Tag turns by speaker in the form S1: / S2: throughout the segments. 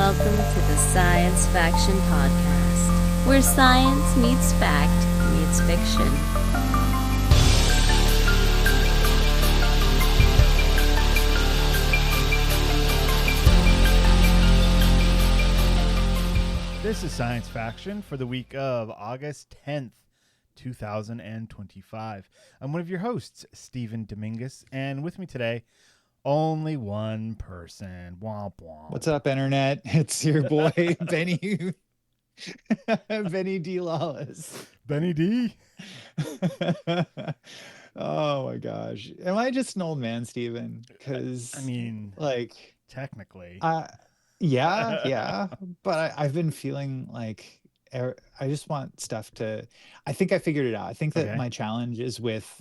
S1: welcome to the Science Faction Podcast, where science meets fact meets fiction.
S2: This is Science Faction for the week of August 10th, 2025. I'm one of your hosts, Stephen Domingues, and with me today, only one person. Womp womp.
S3: What's up, Internet? It's your boy, Benny. Benny D. Lawless.
S2: Benny D.
S3: Oh my gosh. Am I just an old man, Stephen? Because
S2: I mean,
S3: like,
S2: technically.
S3: yeah. But I've been feeling like I just want stuff to. I think I figured it out. I think that my challenge is with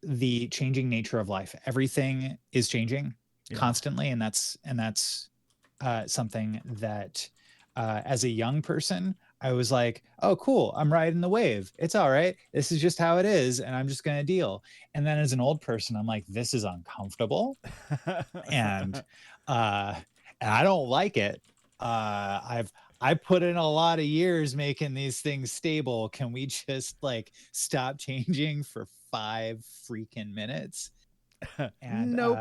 S3: the changing nature of life. Everything is changing constantly, and that's something that as a young person I was like, oh cool, I'm riding the wave, it's all right, this is just how it is and I'm just gonna deal. And then as an old person I'm like, this is uncomfortable and I don't like it. I put in a lot of years making these things stable. Can we just like stop changing for 5 freaking minutes? And
S2: nope.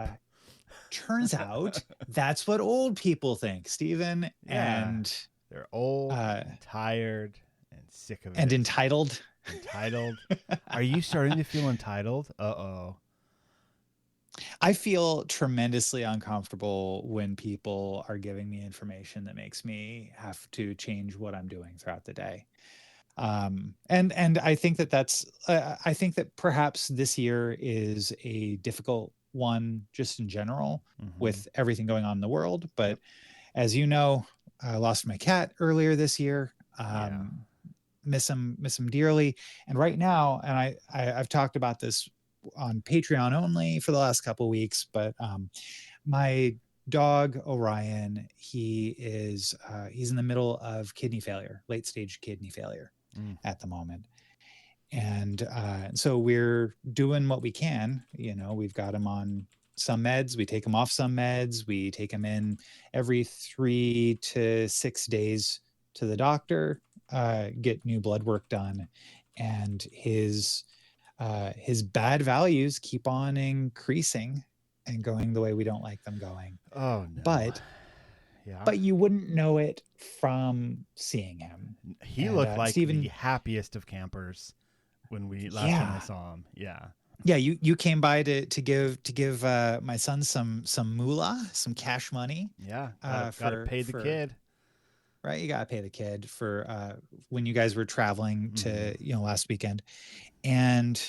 S3: Turns out that's what old people think, Stephen.
S2: Yeah.
S3: And
S2: they're old, tired, and sick of it.
S3: And entitled.
S2: Entitled. Are you starting to feel entitled? Uh-oh.
S3: I feel tremendously uncomfortable when people are giving me information that makes me have to change what I'm doing throughout the day. And I think that's I think that perhaps this year is a difficult one just in general with everything going on in the world. But as you know, I lost my cat earlier this year. Miss him dearly. And right now, and I've talked about this on Patreon only for the last couple of weeks, but my dog Orion, he's in the middle of kidney failure, late stage kidney failure at the moment. And so we're doing what we can. You know, we've got him on some meds, we take him off some meds, we take him in every 3 to 6 days to the doctor, get new blood work done, and his bad values keep on increasing and going the way we don't like them going.
S2: Oh no.
S3: But you wouldn't know it from seeing him.
S2: He looked like Stephen, the happiest of campers when we last time I saw him. Yeah,
S3: you came by to give my son some moolah, some cash money.
S2: Yeah, gotta pay the kid.
S3: Right, you gotta pay the kid for when you guys were traveling to last weekend. And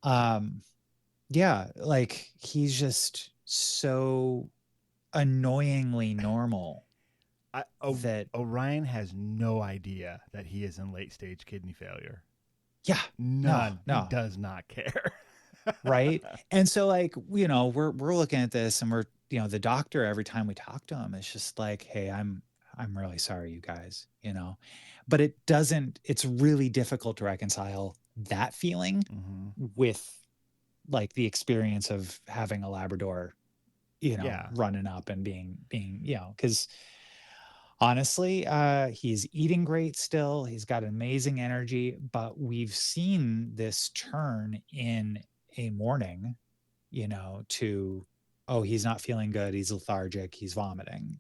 S3: like he's just so annoyingly normal. That
S2: Orion has no idea that he is in late stage kidney failure.
S3: Yeah,
S2: none.
S3: No.
S2: He does not care.
S3: Right. And so like, we're looking at this and we're, the doctor, every time we talk to him, it's just like, hey, I'm really sorry, you guys, but it's really difficult to reconcile that feeling with like the experience of having a Labrador, running up and being, because honestly, he's eating great still. He's got amazing energy, but we've seen this turn in a morning, to, oh, he's not feeling good. He's lethargic. He's vomiting,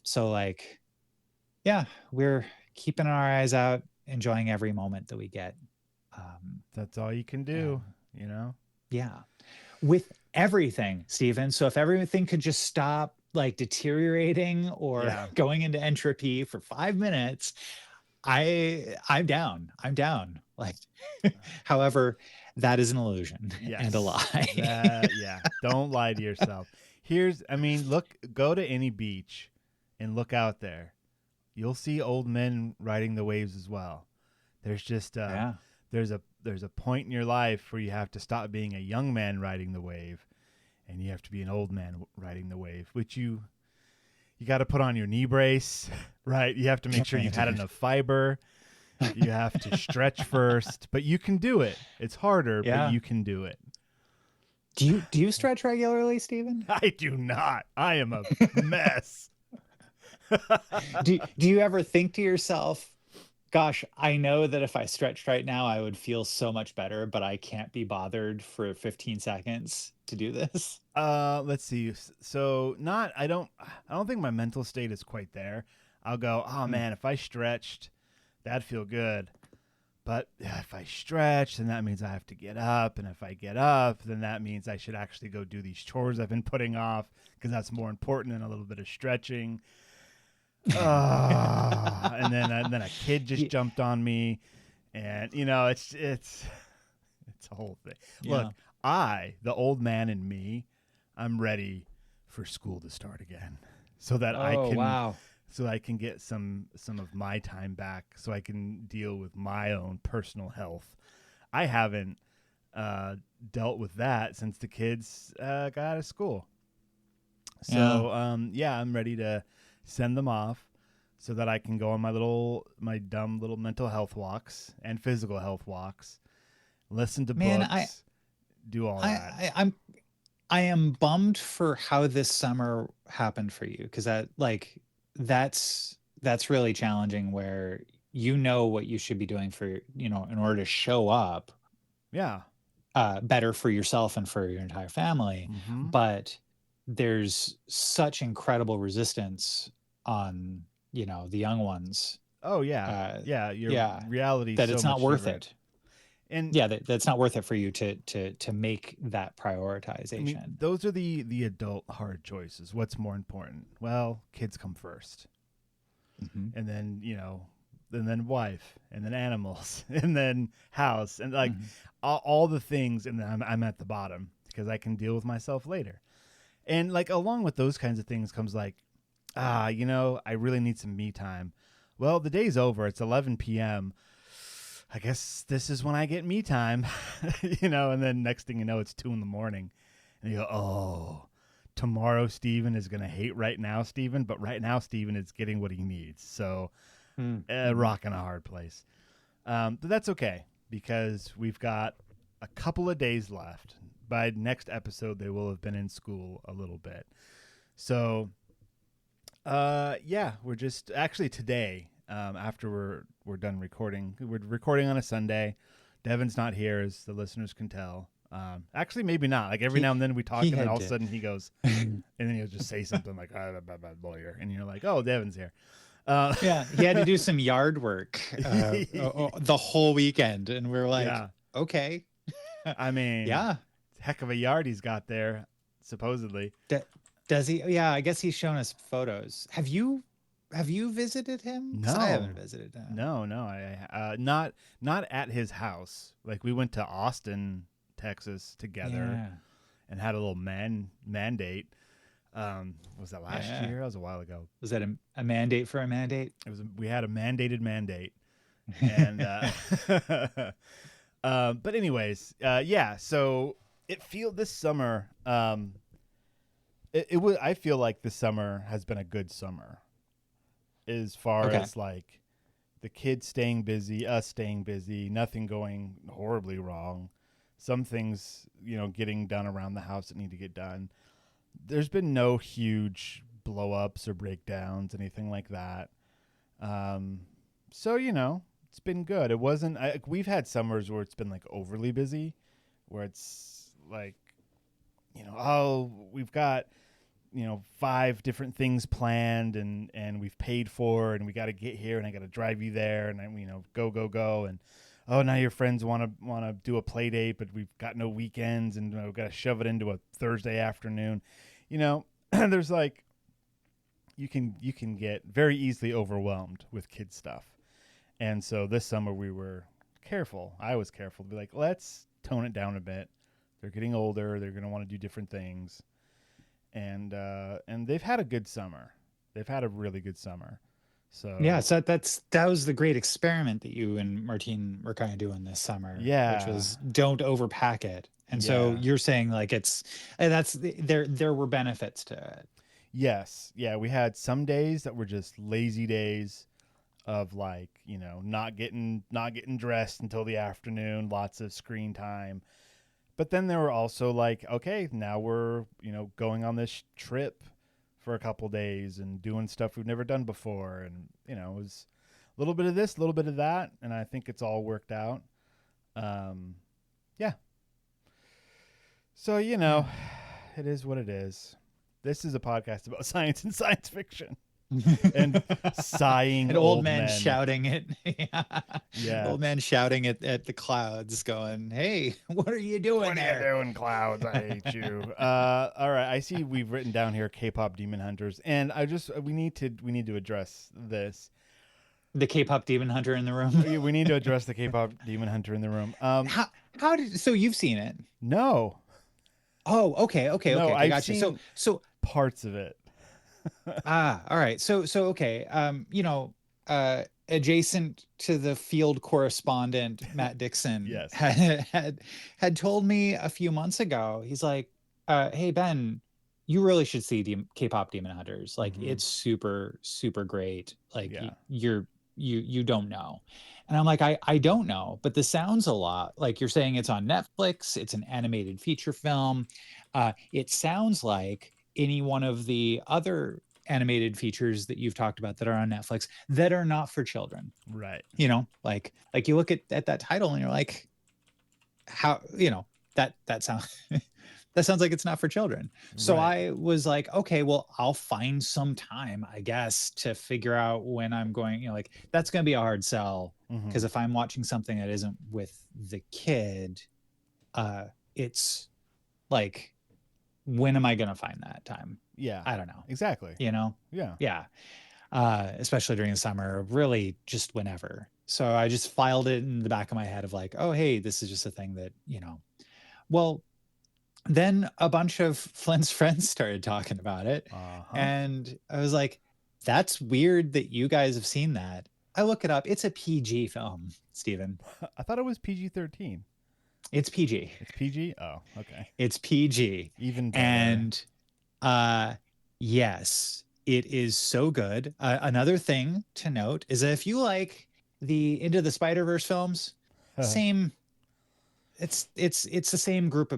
S3: So like, we're keeping our eyes out, enjoying every moment that we get.
S2: That's all you can do,
S3: Yeah. With everything, Stephen. So if everything could just stop like deteriorating or going into entropy for 5 minutes, I'm down. Like, however, that is an illusion and a lie.
S2: Don't lie to yourself. Go to any beach and look out there. You'll see old men riding the waves as well. There's just there's a point in your life where you have to stop being a young man riding the wave, and you have to be an old man riding the wave, which you got to put on your knee brace, right? You have to make sure you've had enough fiber. You have to stretch first, but you can do it. It's harder, but you can do it.
S3: Do you stretch regularly, Stephen?
S2: I do not. I am a mess.
S3: Do you ever think to yourself, gosh, I know that if I stretched right now, I would feel so much better, but I can't be bothered for 15 seconds to do this?
S2: Let's see. So I don't think my mental state is quite there. I'll go, oh
S3: Mm.
S2: man, if I stretched, that'd feel good. But if I stretch, then that means I have to get up. And if I get up, then that means I should actually go do these chores I've been putting off because that's more important than a little bit of stretching. And then a kid just jumped on me. And, it's a whole thing.
S3: Yeah.
S2: Look, the old man in me, I'm ready for school to start again so that I can get some of my time back so I can deal with my own personal health. I haven't dealt with that since the kids got out of school. So, I'm ready to send them off so that I can go on my dumb little mental health walks and physical health walks, listen to books, do all that.
S3: I am bummed for how this summer happened for you, because that's really challenging, where you know what you should be doing for, in order to show up better for yourself and for your entire family.
S2: Mm-hmm.
S3: But there's such incredible resistance on, the young ones.
S2: Oh yeah. Reality
S3: that
S2: so
S3: it's not
S2: much
S3: worth
S2: different.
S3: it.
S2: And
S3: that's not worth it for you to make that prioritization.
S2: I mean, those are the adult hard choices. What's more important? Well, kids come first.
S3: Mm-hmm.
S2: And then, and then wife, and then animals, and then house, and all the things, and then I'm at the bottom because I can deal with myself later. And along with those kinds of things comes I really need some me time. Well, the day's over. It's 11 p.m. I guess this is when I get me time, and then next thing you know, it's 2 a.m. And you go, oh, tomorrow Steven is going to hate right now, Steven, but right now Steven is getting what he needs. So rock in a hard place. But that's okay because we've got a couple of days left. By next episode, they will have been in school a little bit. So, we're just actually today, after we're done recording. We're recording on a Sunday. Devon's not here, as the listeners can tell. Actually, maybe not. Every now and then we talk, and then all of a sudden he goes, and then he'll just say something like, lawyer. And you're like, oh, Devon's here.
S3: He had to do some yard work the whole weekend. And we're like, okay.
S2: I mean, heck of a yard he's got there, supposedly.
S3: Does he? Yeah, I guess he's shown us photos. Have you visited him?
S2: No,
S3: I haven't visited him.
S2: No, I not at his house. We went to Austin, Texas together and had a little mandate. Was that last year? That was a while ago.
S3: Was that a mandate for a mandate?
S2: It was. We had a mandated mandate, and but anyways, So this summer. It was. I feel like this summer has been a good summer, as far as the kids staying busy, us staying busy, nothing going horribly wrong. Some things, getting done around the house that need to get done. There's been no huge blow-ups or breakdowns, anything like that. So, it's been good. It wasn't... we've had summers where it's been, overly busy, where it's we've got, 5 different things planned and we've paid for, and we got to get here, and I got to drive you there, and go. And, oh, now your friends want to do a play date, but we've got no weekends, and we've got to shove it into a Thursday afternoon. There's you can get very easily overwhelmed with kid stuff. And so this summer we were careful. I was careful to be let's tone it down a bit. They're getting older. They're going to want to do different things. And they've had a good summer. They've had a really good summer. So
S3: that was the great experiment that you and Martine were kind of doing this summer.
S2: Yeah.
S3: Which was don't overpack it. And so you're saying there were benefits to it.
S2: Yes. Yeah. We had some days that were just lazy days of not getting dressed until the afternoon, lots of screen time. But then they were also like, okay, now we're, going on this trip for a couple days and doing stuff we've never done before. And, it was a little bit of this, a little bit of that. And I think it's all worked out. Yeah. So, it is what it is. This is a podcast about science and science fiction. And sighing
S3: an old man
S2: men
S3: shouting it.
S2: Yeah.
S3: Old man shouting at the clouds going, hey, what are you doing there?
S2: What are you doing, clouds? I hate you. All right. I see we've written down here K-pop demon hunters, and we need to address this.
S3: The K-pop demon hunter in the room.
S2: We need to address the K-pop demon hunter in the room.
S3: So you've seen it?
S2: No.
S3: Oh, okay.
S2: No,
S3: I
S2: I've
S3: got you.
S2: seen
S3: So
S2: parts of it.
S3: all right. So okay. Adjacent to the field correspondent, Matt Dixon
S2: Yes.
S3: had told me a few months ago. He's like, "Hey Ben, you really should see K-pop Demon Hunters. Like, it's super super great. Like, you don't know." And I'm like, I don't know, but this sounds a lot like you're saying it's on Netflix. It's an animated feature film. It sounds like any one of the other animated features that you've talked about that are on Netflix that are not for children.
S2: Right.
S3: Like you look at that title and you're like, how, that sounds that sounds like it's not for children. So
S2: Right.
S3: I was like, okay, well, I'll find some time, I guess, to figure out when I'm going, like that's going to be a hard sell, because if I'm watching something that isn't with the kid, it's like, when am I going to find that time?
S2: Yeah.
S3: I don't know.
S2: Exactly.
S3: Yeah.
S2: Yeah.
S3: Especially during the summer, really just whenever. So I just filed it in the back of my head of like, oh, hey, this is just a thing that, well, then a bunch of Flint's friends started talking about it. And I was like, that's weird that you guys have seen that. I look it up. It's a PG film, Stephen.
S2: I thought it was PG-13.
S3: It's PG.
S2: It's PG? Oh, okay.
S3: It's PG.
S2: Even better.
S3: And yes, it is so good. Another thing to note is that if you like the Into the Spider-Verse films, it's the same group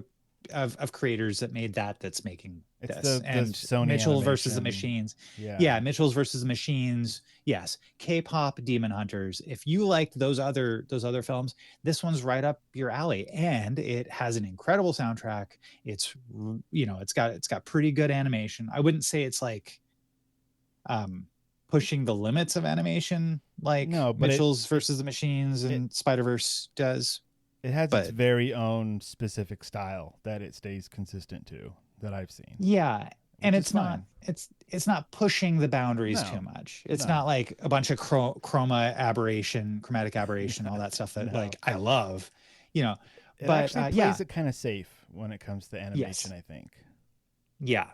S3: of creators that made that's making this.
S2: And Sony
S3: Mitchell versus the
S2: animation.
S3: Machines.
S2: Yeah.
S3: Mitchell's versus the Machines. Yes. K-pop Demon Hunters. If you liked those other films, this one's right up your alley. And it has an incredible soundtrack. It's it's got pretty good animation. I wouldn't say it's like pushing the limits of animation like Mitchell's versus the Machines and Spider-Verse does.
S2: It has its very own specific style that it stays consistent to, that I've seen.
S3: Yeah. And it's not not pushing the boundaries too much. It's not like a bunch of chromatic aberration, all that stuff that like I love,
S2: It
S3: but
S2: actually plays it kind of safe when it comes to animation, I think.
S3: Yeah.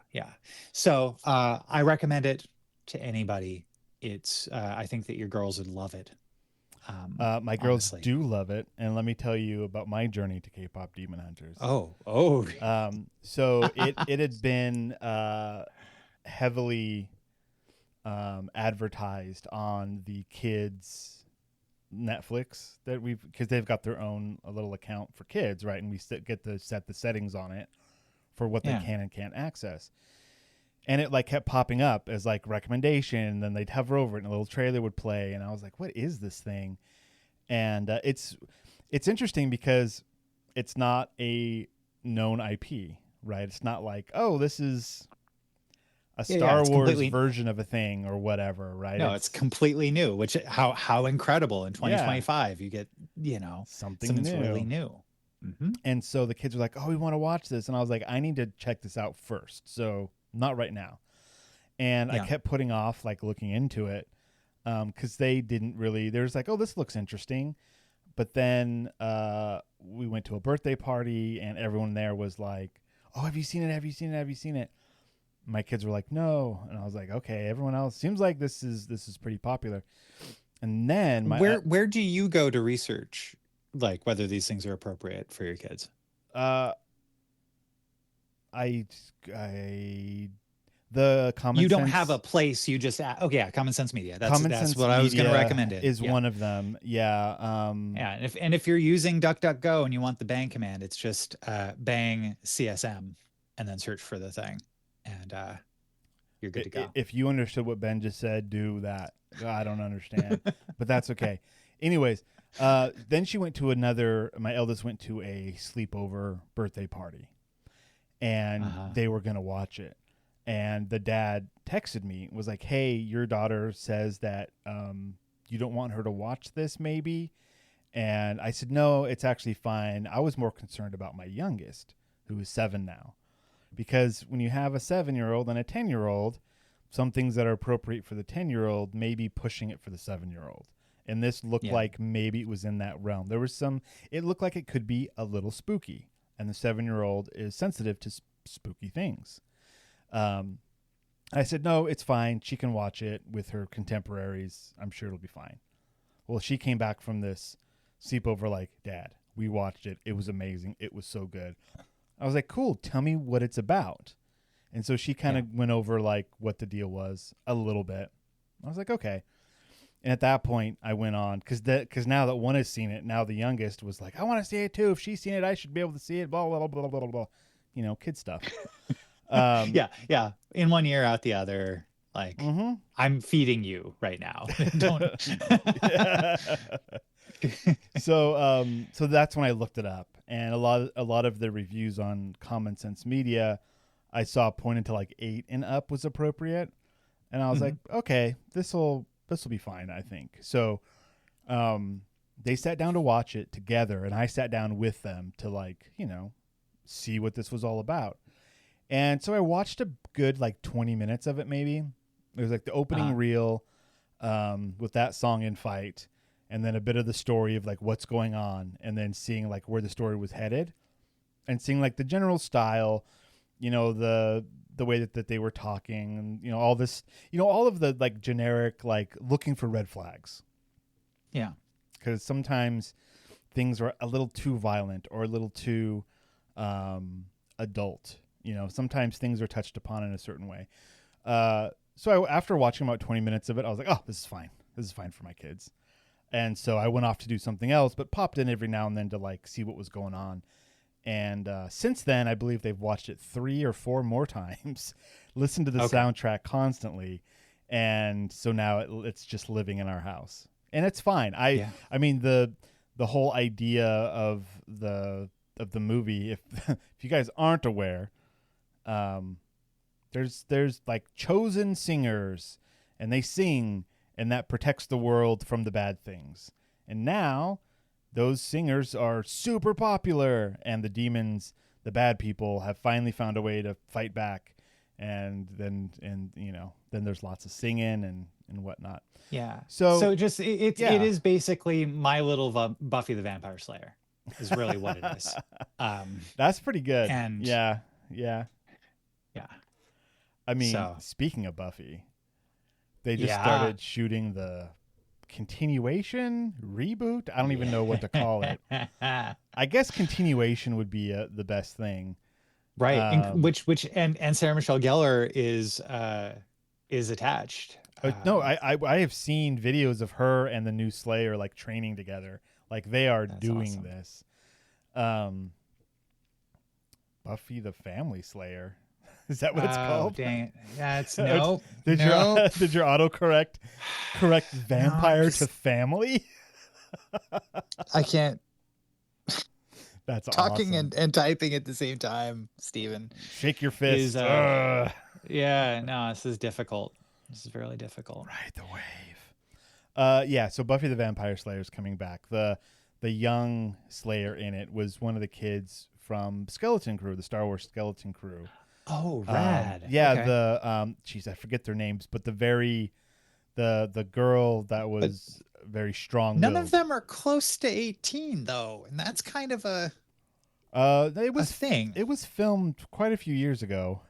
S3: So I recommend it to anybody. It's I think that your girls would love it.
S2: My girls do love it, and let me tell you about my journey to K-pop Demon Hunters. So it had been heavily advertised on the kids' Netflix because they've got their own little account for kids, right? And we get to set the settings on it for what they can and can't access. And it like kept popping up as like recommendation, and then they'd hover over it and a little trailer would play. And I was like, what is this thing? And it's interesting because it's not a known IP, right? It's not like, oh, this is a Star Wars version of a thing or whatever, right?
S3: No, it's completely new, which how incredible in 2025 you get, something really new. Mm-hmm.
S2: And so the kids were like, oh, we want to watch this. And I was like, I need to check this out first. So not right now. And I kept putting off like looking into it because they didn't really, they was like, oh, this looks interesting. But then we went to a birthday party and everyone there was like, oh, have you seen it? Have you seen it? Have you seen it? My kids were like, no. And I was like, okay, everyone else seems like this is pretty popular. And then
S3: where do you go to research like whether these things are appropriate for your kids?
S2: The Common
S3: You don't
S2: Sense,
S3: have a place. You just okay. Yeah, Common Sense Media. That's
S2: Common Sense
S3: what I was going to
S2: Media
S3: recommend.
S2: Is one of them. Yeah.
S3: Yeah. And if you're using DuckDuckGo and you want the bang command, it's just bang CSM and then search for the thing, and you're good to go.
S2: If you understood what Ben just said, do that. I don't understand, but that's okay. Anyways, then she went to my eldest went to a sleepover birthday party, and they were going to watch it. And the dad texted me, was like, hey, your daughter says that you don't want her to watch this maybe. And I said, no, it's actually fine. I was more concerned about my youngest, who is 7 now. Because when you have a 7-year-old and a 10-year-old, some things that are appropriate for the 10-year-old may be pushing it for the 7-year-old. And this looked like maybe it was in that realm. It looked like it could be a little spooky. And the 7-year-old is sensitive to spooky things. I said, no, it's fine. She can watch it with her contemporaries. I'm sure it'll be fine. Well, she came back from this sleepover like, Dad, we watched it. It was amazing. It was so good. I was like, cool. Tell me what it's about. And so she kind of went over like what the deal was a little bit. I was like, okay. And at that point I went on because now that one has seen it, now the youngest was like, I want to see it too. If she's seen it, I should be able to see it. Blah, blah, blah, blah, blah, blah. Kid stuff.
S3: Yeah. In one ear, out the other. Like, I'm feeding you right now. Don't.
S2: So that's when I looked it up, and a lot of the reviews on Common Sense Media, I saw pointed to like 8 and up was appropriate, and I was like, okay, this will be fine, I think. So, they sat down to watch it together, and I sat down with them to see what this was all about. And so I watched a good 20 minutes of it, maybe. It was like the opening reel with that song in fight, and then a bit of the story of what's going on, and then seeing where the story was headed, and seeing the general style, the way that they were talking, and all this, all of the generic looking for red flags.
S3: Yeah.
S2: Because sometimes things are a little too violent or a little too adult. Sometimes things are touched upon in a certain way. So after watching about 20 minutes of it, I was like, oh, this is fine. This is fine for my kids. And so I went off to do something else, but popped in every now and then to see what was going on. And since then, I believe they've watched it 3 or 4 more times, listened to the soundtrack constantly. And so now it's just living in our house. And it's fine. I mean, the whole idea of the movie, if you guys aren't aware, there's chosen singers, and they sing, and that protects the world from the bad things. And now those singers are super popular, and the demons, the bad people, have finally found a way to fight back. And then there's lots of singing and whatnot.
S3: Yeah.
S2: So
S3: just it is basically My Little Buffy the Vampire Slayer is really what it is.
S2: That's pretty good.
S3: And
S2: yeah. I mean, speaking of Buffy, they just started shooting the continuation reboot. I don't even know what to call it. I guess continuation would be the best thing,
S3: right? Which Sarah Michelle Gellar is attached.
S2: No, I have seen videos of her and the new Slayer training together. They are doing this. Buffy the Family Slayer. Is that what it's called?
S3: Dang it. That's
S2: Did your autocorrect correct vampire to family?
S3: I can't.
S2: That's
S3: talking
S2: awesome.
S3: and typing at the same time, Steven.
S2: Shake your fist.
S3: Yeah, no, this is difficult. This is really difficult.
S2: Ride the wave. So Buffy the Vampire Slayer is coming back. The young Slayer in it was one of the kids from Skeleton Crew, the Star Wars Skeleton Crew.
S3: Oh, rad.
S2: Okay. I forget their names, but the girl that was very strong.
S3: None of them are close to 18 though, and that's kind of a thing.
S2: It was filmed quite a few years ago.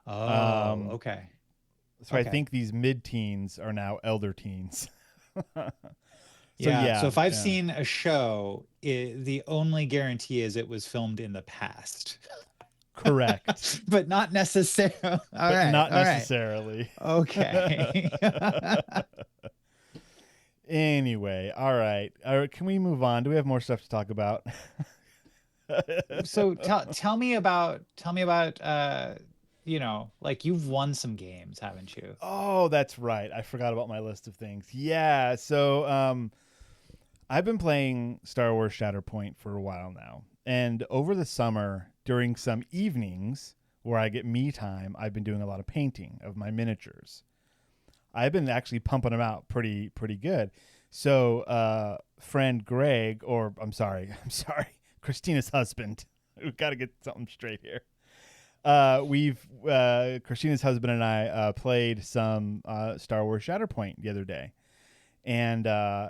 S3: Oh, okay.
S2: So I think these mid-teens are now elder teens.
S3: So if I've seen a show, the only guarantee is it was filmed in the past.
S2: Correct.
S3: But not necessarily.
S2: Not
S3: all right.
S2: necessarily.
S3: Okay.
S2: Anyway, all right. Can we move on? Do we have more stuff to talk about?
S3: So tell me about like you've won some games, haven't you?
S2: Oh, that's right. I forgot about my list of things. Yeah. So I've been playing Star Wars Shatterpoint for a while now. And over the summer, during some evenings where I get me time, I've been doing a lot of painting of my miniatures. I've been actually pumping them out pretty good. So friend Greg, or I'm sorry, Christina's husband. We've got to get something straight here. Christina's husband and I played some Star Wars Shatterpoint the other day, and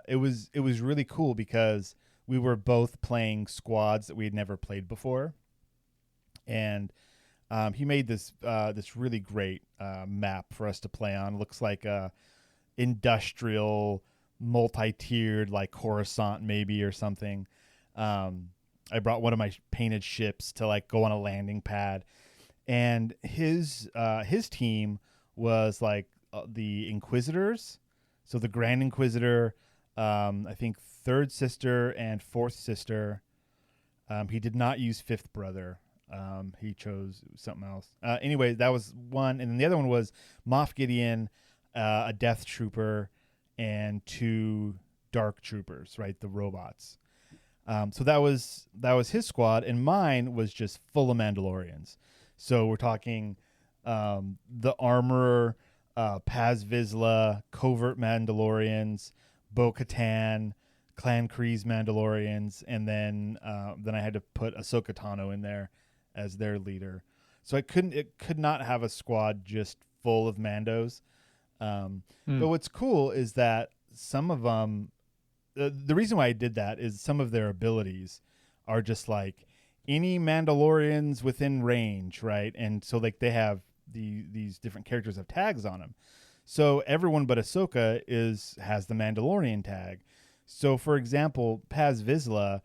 S2: it was really cool because we were both playing squads that we had never played before, and he made this really great map for us to play on. It looks like a industrial, multi-tiered, like Coruscant maybe or something. I brought one of my painted ships to like go on a landing pad, and his team was like the Inquisitors. So the Grand Inquisitor, I think third sister and fourth sister. He did not use fifth brother. He chose something else. Anyway, that was one. And then the other one was Moff Gideon, a Death Trooper, and 2 Dark Troopers, right? The robots. So that was his squad, and mine was just full of Mandalorians. So we're talking the Armorer, Paz Vizsla, Covert Mandalorians, Bo-Katan, Clan Kryze Mandalorians, and then I had to put Ahsoka Tano in there as their leader. So it could not have a squad just full of Mandos. But what's cool is that some of them, the reason why I did that is some of their abilities are just like any Mandalorians within range, right? And so like they have these different characters have tags on them. So everyone but Ahsoka has the Mandalorian tag. So for example, Paz Vizsla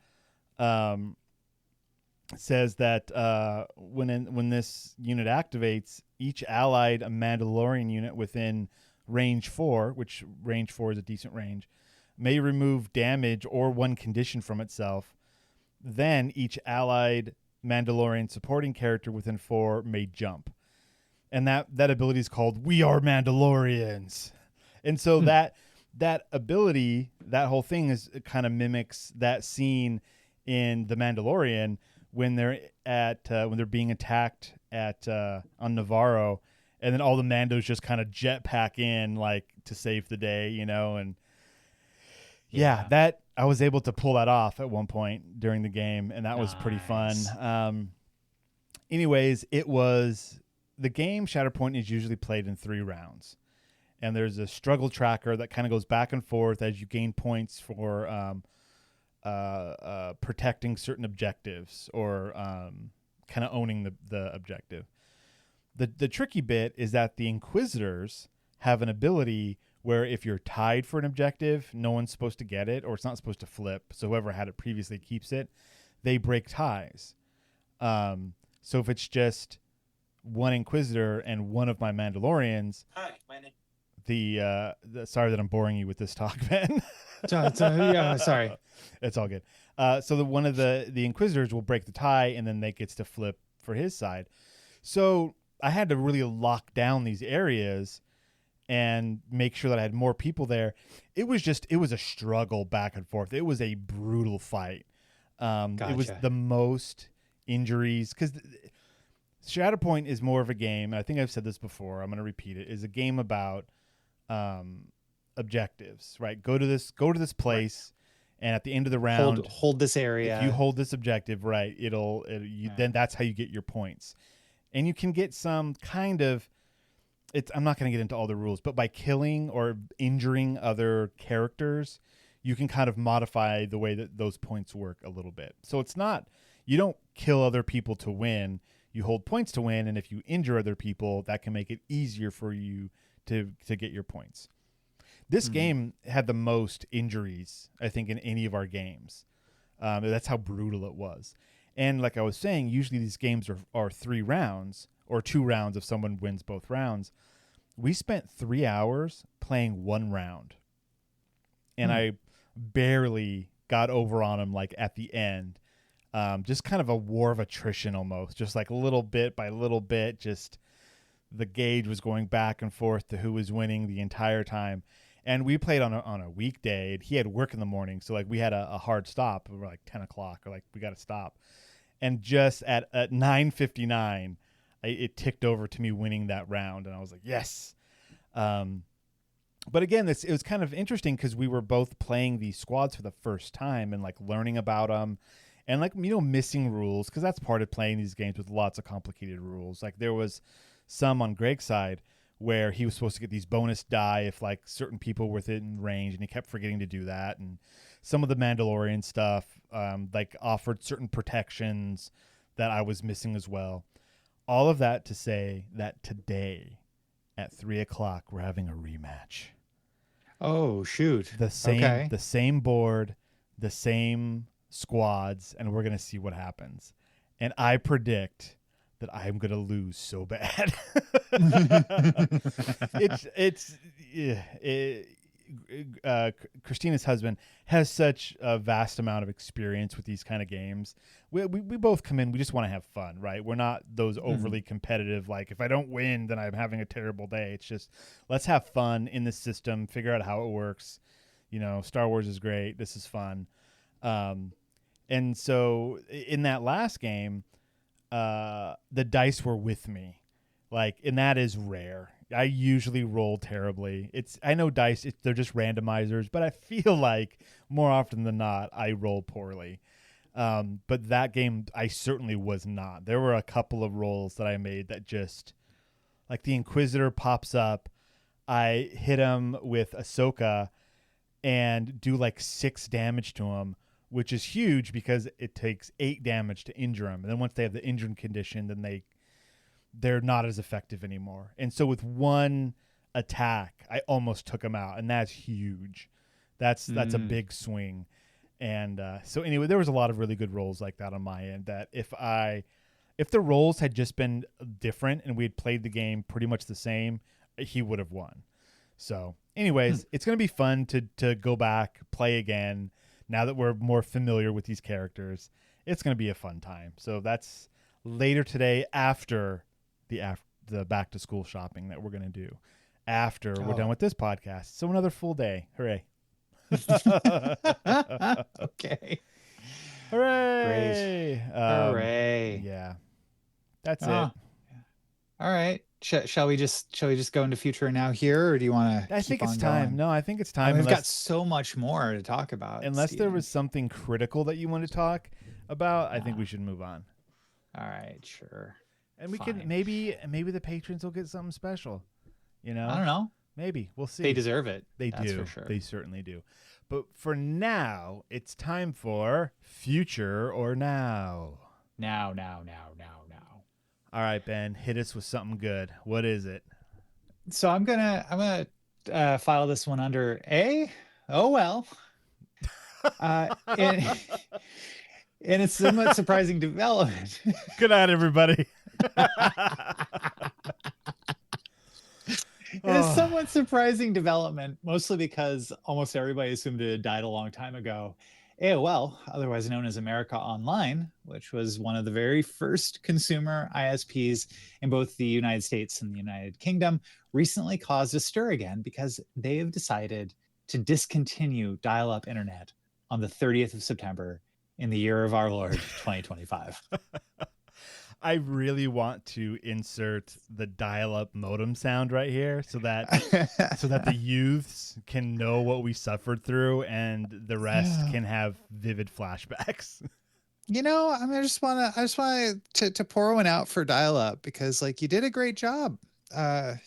S2: says that when this unit activates, each allied Mandalorian unit within range 4, which range 4 is a decent range, may remove damage or one condition from itself. Then each allied Mandalorian supporting character within 4 may jump. And that ability is called We Are Mandalorians. And so that ability, that whole thing kind of mimics that scene in The Mandalorian when they're being attacked on Navarro, and then all the Mandos just kind of jetpack in like to save the day, and yeah, that I was able to pull that off at one point during the game, and that was pretty fun. Anyways, the game Shatterpoint is usually played in 3 rounds, and there's a struggle tracker that kind of goes back and forth as you gain points for protecting certain objectives or kind of owning the objective. The tricky bit is that the Inquisitors have an ability where if you're tied for an objective, no one's supposed to get it, or it's not supposed to flip. So whoever had it previously keeps it. They break ties. So if it's just one Inquisitor and one of my Mandalorians.
S4: Hi, my name.
S2: Sorry that I'm boring you with this talk, Ben.
S3: Yeah, sorry.
S2: It's all good. So one of the Inquisitors will break the tie, and then they gets to flip for his side. So I had to really lock down these areas and make sure that I had more people there. It was a struggle back and forth. It was a brutal fight.
S3: Gotcha.
S2: It was the most injuries because Shatterpoint is more of a game. And I think I've said this before. I'm going to repeat it. Is a game about objectives, right? Go to this place, right. And at the end of the round,
S3: hold this area.
S2: If you hold this objective, right, then that's how you get your points. And you can get some kind of. I'm not going to get into all the rules, but by killing or injuring other characters, you can kind of modify the way that those points work a little bit. So it's not, you don't kill other people to win, you hold points to win, and if you injure other people, that can make it easier for you to get your points. This game had the most injuries, I think, in any of our games. That's how brutal it was. And like I was saying, usually these games are 3 rounds or 2 rounds if someone wins both rounds. We spent 3 hours playing 1 round. And I barely got over on him like at the end. Just kind of a war of attrition almost. Just like little bit by little bit, just the gauge was going back and forth to who was winning the entire time. And we played on a weekday. And he had work in the morning, so like we had a hard stop. We were like 10 o'clock, or like we got to stop. And just at 9:59, it ticked over to me winning that round, and I was like, yes. But again, it was kind of interesting because we were both playing these squads for the first time and like learning about them, and like missing rules, because that's part of playing these games with lots of complicated rules. Like there was some on Greg's side where he was supposed to get these bonus die if like certain people were within range, and he kept forgetting to do that. And some of the Mandalorian stuff like offered certain protections that I was missing as well. All of that to say that today at 3 o'clock we're having a rematch.
S3: Oh shoot!
S2: The same board, the same squads, and we're gonna see what happens. And I predict that I'm gonna lose so bad. Christina's husband has such a vast amount of experience with these kind of games. We both come in, we just want to have fun, right? We're not those overly competitive, like if I don't win, then I'm having a terrible day. It's just, let's have fun in the system, figure out how it works. Star Wars is great. This is fun. And so in that last game, the dice were with me, and that is rare. I usually roll terribly. I know dice, they're just randomizers, but I feel like more often than not, I roll poorly. But that game, I certainly was not. There were a couple of rolls that I made that just, like the Inquisitor pops up, I hit him with Ahsoka and do like 6 damage to him, which is huge because it takes 8 damage to injure them. And then once they have the injured condition, then they're not as effective anymore. And so with 1 attack, I almost took him out, and that's huge. That's a big swing. And so anyway, there was a lot of really good rolls like that on my end, that if the rolls had just been different and we had played the game pretty much the same, he would have won. So anyways, it's going to be fun to go back, play again. Now that we're more familiar with these characters, it's going to be a fun time. So that's later today after the back to school shopping that we're going to do after we're done with this podcast. So another full day. Hooray.
S3: Okay.
S2: Hooray.
S3: Great. Hooray.
S2: Yeah. That's it.
S3: All right. Shall we just go into future now here, or do you want to?
S2: I think it's time.
S3: Going?
S2: No, I think it's time.
S3: We've got so much more to talk about.
S2: Unless there was something critical that you want to talk about, I think we should move on.
S3: All right, sure.
S2: And we can maybe the patrons will get something special. I
S3: don't know.
S2: Maybe we'll see.
S3: They deserve it.
S2: That's
S3: do. For sure.
S2: They certainly do. But for now, it's time for Future or Now.
S3: Now.
S2: All right, Ben, hit us with something good. What is it?
S3: So I'm gonna file this one under A. Oh well. And it's somewhat surprising development.
S2: Good night, everybody.
S3: It is somewhat surprising development, mostly because almost everybody assumed it had died a long time ago. AOL, otherwise known as America Online, which was one of the very first consumer ISPs in both the United States and the United Kingdom, recently caused a stir again because they have decided to discontinue dial-up internet on the 30th of September in the year of our Lord, 2025.
S2: I really want to insert the dial-up modem sound right here so that the youths can know what we suffered through and the rest can have vivid flashbacks.
S3: I just want to pour one out for dial-up because you did a great job.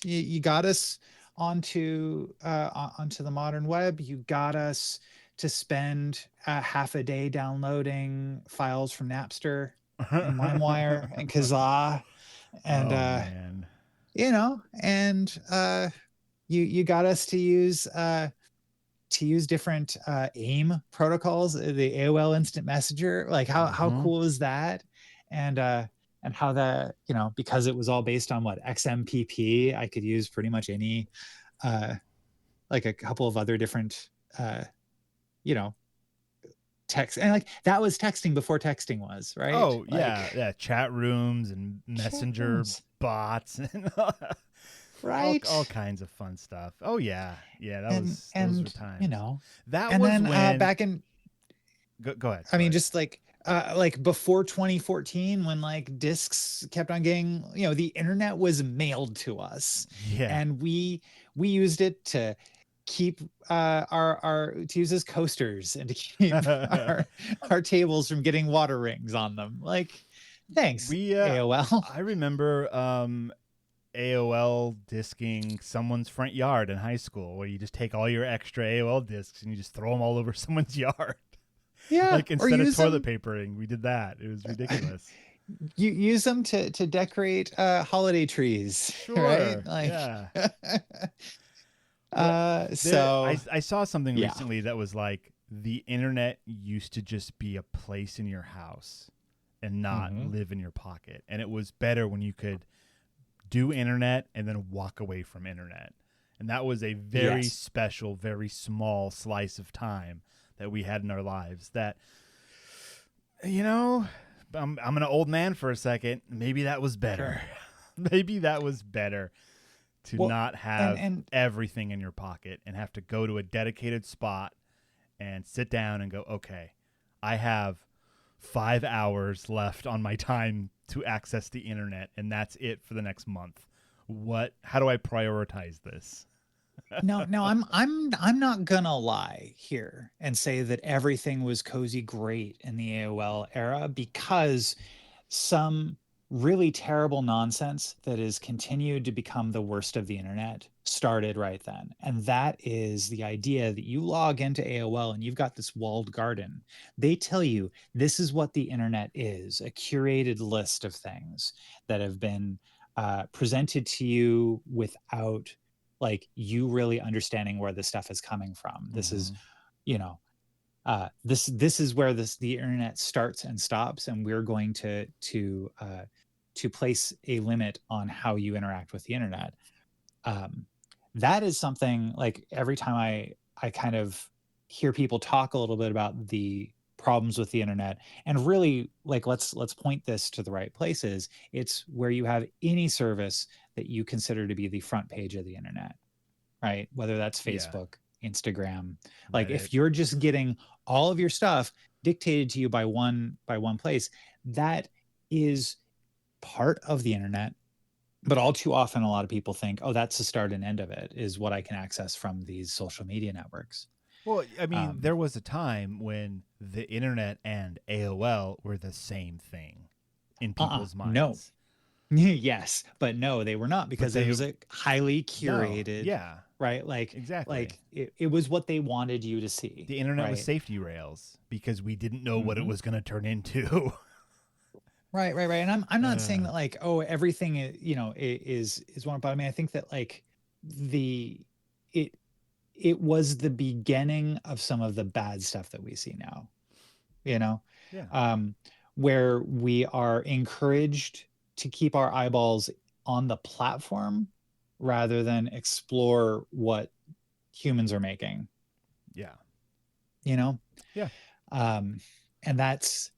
S3: You got us onto the modern web. You got us to spend half a day downloading files from Napster and LimeWire and Kazaa, and you got us to use to use different AIM protocols, the AOL Instant Messenger. Like how cool is that? And how the, you know, because it was all based on what, XMPP, I could use pretty much any like a couple of other different you know, text, and like that was texting before texting was, right?
S2: Oh
S3: like,
S2: yeah, chat rooms and messenger bots and
S3: right,
S2: all kinds of fun stuff. Oh yeah, those were times.
S3: You know,
S2: that
S3: and
S2: was
S3: then
S2: when
S3: back in,
S2: go ahead.
S3: I mean,
S2: Sorry.
S3: just like before 2014, when like discs kept on getting, you know, the internet was mailed to us, and we used it to keep to use as coasters and to keep our tables from getting water rings on them. Like, thanks, AOL.
S2: I remember AOL disking someone's front yard in high school, where you just take all your extra AOL discs and you just throw them all over someone's yard.
S3: Yeah,
S2: like instead of toilet papering, we did that. It was ridiculous.
S3: You use them to decorate holiday trees,
S2: sure,
S3: right? Like,
S2: yeah.
S3: So
S2: I saw something recently that was like, the internet used to just be a place in your house and not live in your pocket, and it was better when you could do internet and then walk away from internet, and that was a very special, very small slice of time that we had in our lives. That, you know, I'm an old man for a second. Maybe that was better. Sure. Maybe that was better to not have everything in your pocket and have to go to a dedicated spot and sit down and go, okay, I have 5 hours left on my time to access the internet, and that's it for the next month. How do I prioritize this?
S3: No, I'm not gonna lie here and say that everything was cozy great in the AOL era, because some really terrible nonsense that has continued to become the worst of the internet started right then. And that is the idea that you log into AOL and you've got this walled garden. They tell you this is what the internet is, a curated list of things that have been presented to you without like you really understanding where the stuff is coming from. This is, you know, this is where the internet starts and stops, and we're going to place a limit on how you interact with the internet. That is something, like, every time I kind of hear people talk a little bit about the problems with the internet, and really, like, let's point this to the right places. It's where you have any service that you consider to be the front page of the internet, right? Whether that's Facebook, Instagram, like if you're just getting all of your stuff dictated to you by one place, that is part of the internet. But all too often, a lot of people think, oh, that's the start and end of it, is what I can access from these social media networks.
S2: Well, I mean, there was a time when the internet and AOL were the same thing in people's minds.
S3: No. Yes, but no, they were not, because it was a highly curated, right? Like,
S2: exactly.
S3: Like it was what they wanted you to see.
S2: The internet was safety rails because we didn't know what it was going to turn into.
S3: Right. And I'm not saying that, like, oh, everything is one, but I mean, I think that, like, it was the beginning of some of the bad stuff that we see now, where we are encouraged to keep our eyeballs on the platform rather than explore what humans are making.
S2: Yeah.
S3: Yeah. And that's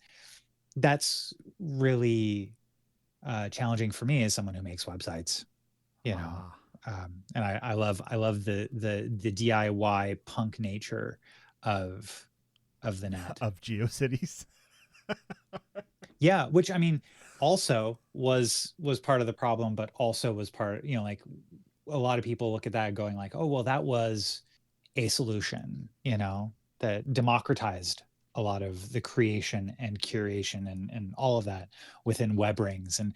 S3: really challenging for me as someone who makes websites, and I love the DIY punk nature of the net,
S2: of GeoCities.
S3: Yeah, which, I mean, also was part of the problem, but also was part, like, a lot of people look at that going like, oh, well, that was a solution, that democratized a lot of the creation and curation and all of that within web rings. And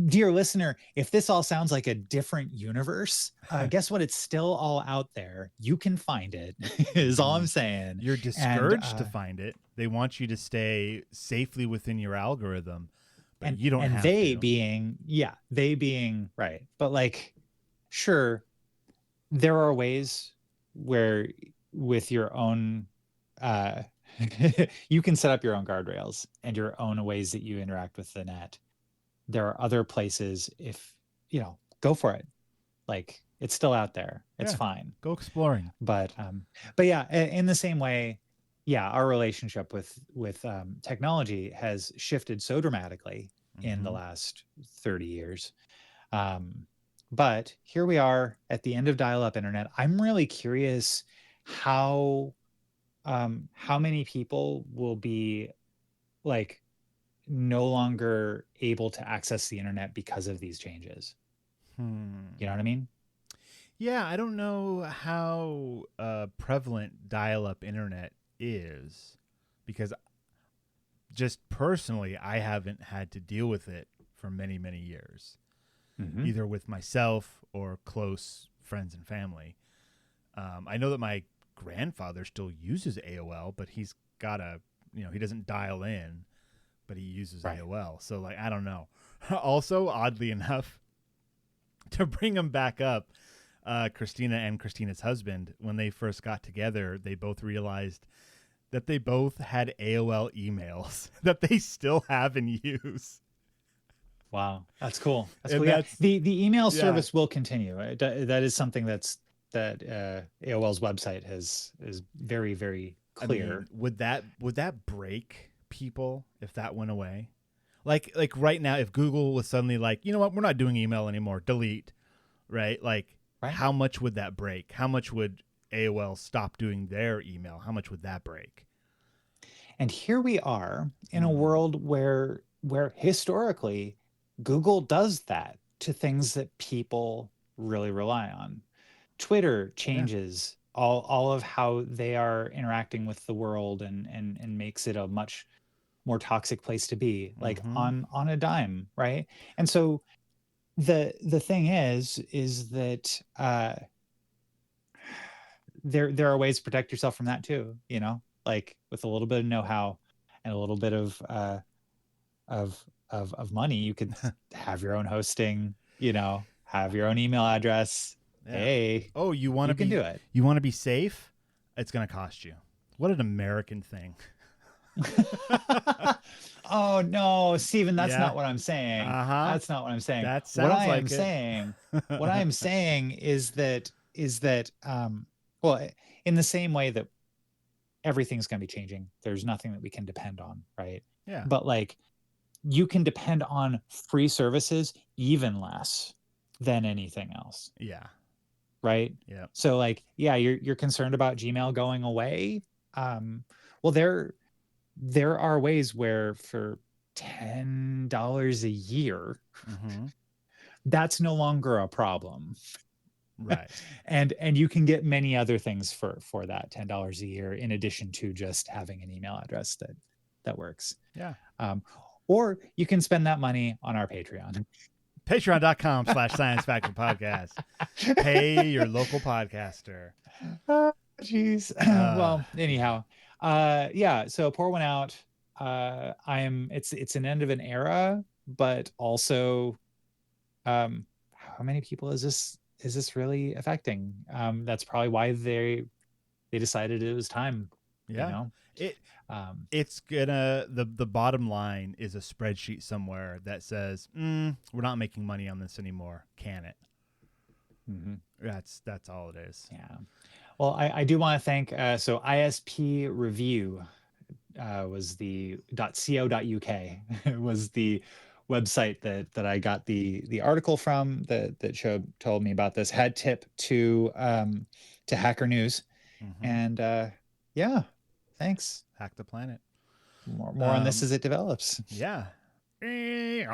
S3: dear listener, if this all sounds like a different universe, guess what? It's still all out there. You can find it, is all I'm saying.
S2: You're discouraged to find it. They want you to stay safely within your algorithm, but you don't have to.
S3: And they being right. But, like, sure, there are ways where with your own you can set up your own guardrails and your own ways that you interact with the net. There are other places, if go for it. Like, it's still out there. It's fine.
S2: Go exploring.
S3: But yeah, in the same way, yeah, our relationship with technology has shifted so dramatically in the last 30 years. But here we are at the end of dial-up internet. I'm really curious how many people will be like no longer able to access the internet because of these changes. You know what I mean?
S2: Yeah, I don't know how prevalent dial-up internet is, because just personally, I haven't had to deal with it for many, many years, either with myself or close friends and family. I know that my grandfather still uses AOL, but he's got he doesn't dial in, but he uses AOL. So, like, I don't know. Also, oddly enough, to bring him back up, Christina and Christina's husband, when they first got together, they both realized that they both had AOL emails that they still have in use.
S3: Wow, that's cool. That's cool. Yeah. The email service will continue. That is something that AOL's website is very, very clear.
S2: I mean, would that break people if that went away? Like right now, if Google was suddenly like, you know what, we're not doing email anymore, delete, right? Like, how much would that break? How much would AOL stop doing their email? How much would that break?
S3: And here we are in a world where historically Google does that to things that people really rely on. Twitter changes all of how they are interacting with the world and makes it a much more toxic place to be, like on a dime, right? And so the thing is that there are ways to protect yourself from that too, like with a little bit of know-how and a little bit of money. You could have your own hosting, have your own email address. Hey,
S2: you can do it. You want to be safe? It's going to cost you. What an American thing.
S3: Oh no, Stephen, that's not what I'm saying. That's not what I'm saying.
S2: That sounds
S3: what I
S2: like
S3: am
S2: it.
S3: saying what I am saying is that well, in the same way that everything's going to be changing, there's nothing that we can depend on, right?
S2: Yeah.
S3: But like, you can depend on free services even less than anything else.
S2: Yeah.
S3: Right?
S2: Yeah.
S3: So like, yeah, you're concerned about Gmail going away. Well, there are ways where for $10 a year, that's no longer a problem.
S2: Right.
S3: and you can get many other things for that $10 a year, in addition to just having an email address that works.
S2: Yeah.
S3: Or you can spend that money on our Patreon.
S2: Patreon.com/Science Faction Podcast. Pay your local podcaster.
S3: Jeez. Well, anyhow, so pour one out. It's an end of an era, but also, how many people is this really affecting? That's probably why they decided it was time.
S2: Yeah. It's gonna, the bottom line is a spreadsheet somewhere that says, we're not making money on this anymore. Can it? That's all it is.
S3: Yeah. Well, I do want to thank, so ISP Review was the .co.uk was the website that I got the article from that told me about this. Head tip to Hacker News. And yeah, thanks.
S2: Hack the planet.
S3: More on this as it develops.
S2: Yeah. It's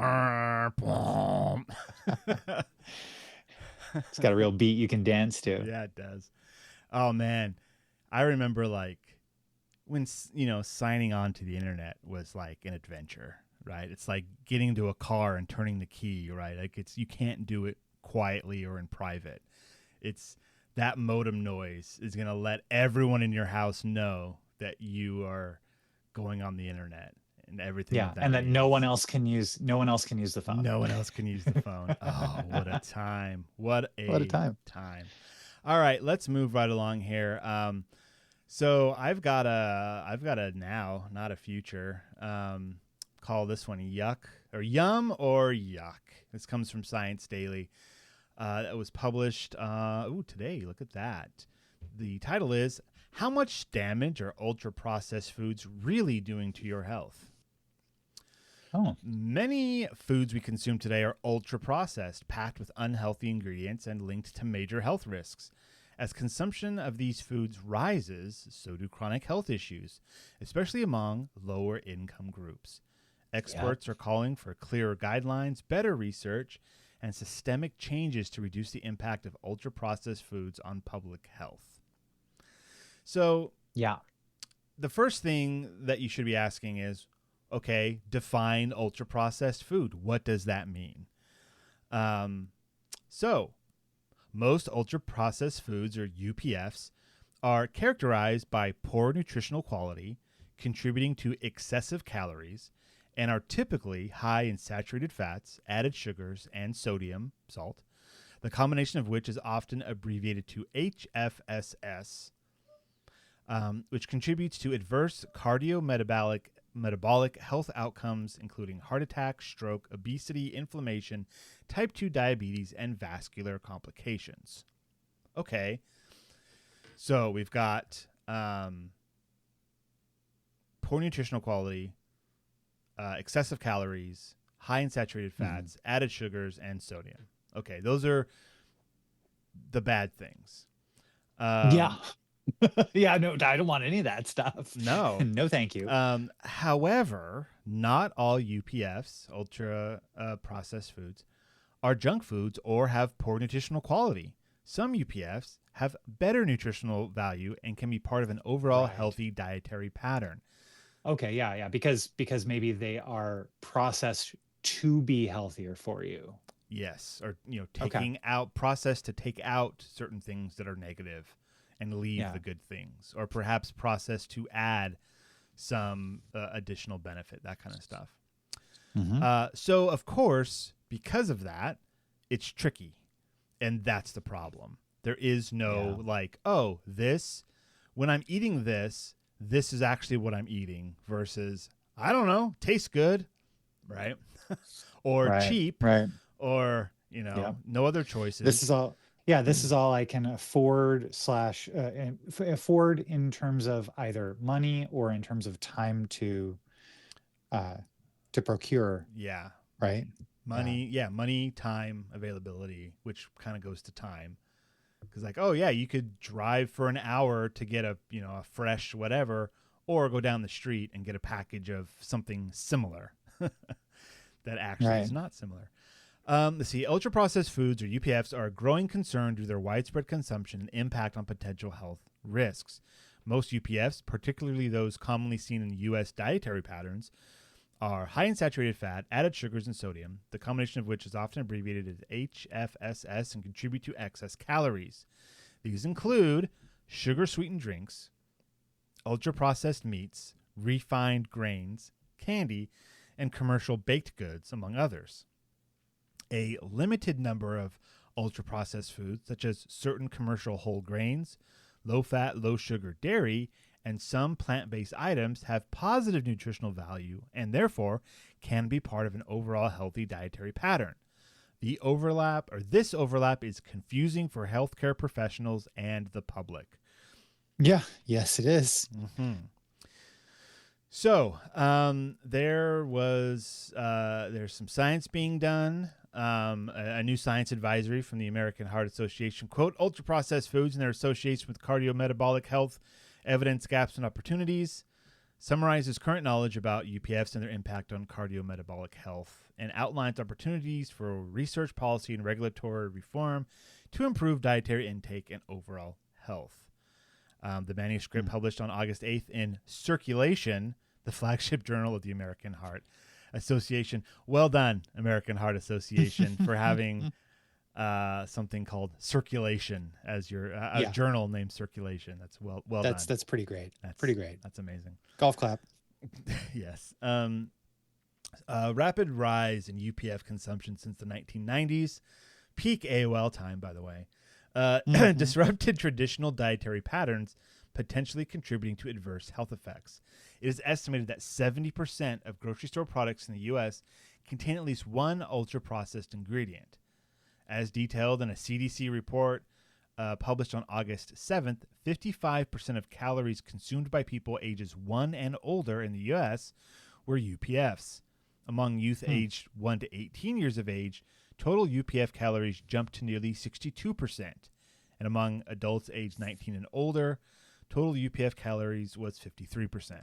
S3: got a real beat you can dance to.
S2: Yeah, it does. Oh man, I remember like when signing on to the internet was like an adventure, right? It's like getting into a car and turning the key, right? Like you can't do it quietly or in private. It's that modem noise is going to let everyone in your house know that you are going on the internet and everything.
S3: Yeah, and that no one else can use the phone.
S2: No one else can use the phone. Oh, what a time! What a time! All right, let's move right along here. So I've got a now, not a future. Call this one Yuck or Yum or Yuck. This comes from Science Daily. It was published today. Look at that. The title is How Much Damage Are Ultra Processed Foods Really Doing to Your Health?
S3: Oh.
S2: Many foods we consume today are ultra processed, packed with unhealthy ingredients and linked to major health risks. As consumption of these foods rises, so do chronic health issues, especially among lower income groups. Experts are calling for clearer guidelines, better research, and systemic changes to reduce the impact of ultra-processed foods on public health. So, the first thing that you should be asking is, okay, define ultra-processed food. What does that mean? Most ultra-processed foods, or UPFs, are characterized by poor nutritional quality, contributing to excessive calories, and are typically high in saturated fats, added sugars, and sodium, salt, the combination of which is often abbreviated to HFSS, which contributes to adverse cardiometabolic health outcomes, including heart attack, stroke, obesity, inflammation, type 2 diabetes, and vascular complications. Okay, so we've got poor nutritional quality, excessive calories, high in saturated fats, added sugars, and sodium. Okay, those are the bad things.
S3: Yeah, no, I don't want any of that stuff.
S2: No.
S3: No, thank you.
S2: However, not all UPFs, ultra processed foods, are junk foods or have poor nutritional quality. Some UPFs have better nutritional value and can be part of an overall healthy dietary pattern.
S3: Okay, yeah, because maybe they are processed to be healthier for you.
S2: Yes, or processed to take out certain things that are negative and leave the good things, or perhaps processed to add some additional benefit, that kind of stuff. So, of course, because of that, it's tricky, and that's the problem. There is no when I'm eating this is actually what I'm eating versus, I don't know, tastes good, right? Or cheap, or, no other choices.
S3: This is all I can afford afford in terms of either money or in terms of time to procure.
S2: Yeah.
S3: Right.
S2: Money, time, availability, which kind of goes to time. Because you could drive for an hour to get a fresh whatever, or go down the street and get a package of something similar that actually is not similar. Let's see. Ultra-processed foods, or UPFs, are a growing concern due to their widespread consumption and impact on potential health risks. Most UPFs, particularly those commonly seen in U.S. dietary patterns, are high in saturated fat, added sugars, and sodium, the combination of which is often abbreviated as HFSS, and contribute to excess calories. These include sugar-sweetened drinks, ultra-processed meats, refined grains, candy, and commercial baked goods, among others. A limited number of ultra-processed foods, such as certain commercial whole grains, low-fat, low-sugar dairy, and some plant-based items, have positive nutritional value and therefore can be part of an overall healthy dietary pattern. This overlap is confusing for healthcare professionals and the public.
S3: Yeah, yes, it is.
S2: So there's some science being done. A new science advisory from the American Heart Association, quote, ultra-processed foods and their association with cardiometabolic health, evidence gaps and opportunities, summarizes current knowledge about UPFs and their impact on cardiometabolic health, and outlines opportunities for research, policy, and regulatory reform to improve dietary intake and overall health. The manuscript published on August 8th in Circulation, the flagship journal of the American Heart Association. Well done, American Heart Association, for having something called Circulation as your journal named Circulation. That's well done.
S3: That's pretty great. Pretty great.
S2: That's amazing.
S3: Golf clap.
S2: Yes. Rapid rise in UPF consumption since the 1990s, peak AOL time, by the way, disrupted traditional dietary patterns, potentially contributing to adverse health effects. It is estimated that 70% of grocery store products in the U.S. contain at least one ultra-processed ingredient. As detailed in a CDC report published on August 7th, 55% of calories consumed by people ages 1 and older in the U.S. were UPFs. Among youth aged 1 to 18 years of age, total UPF calories jumped to nearly 62%. And among adults aged 19 and older, total UPF calories was 53%.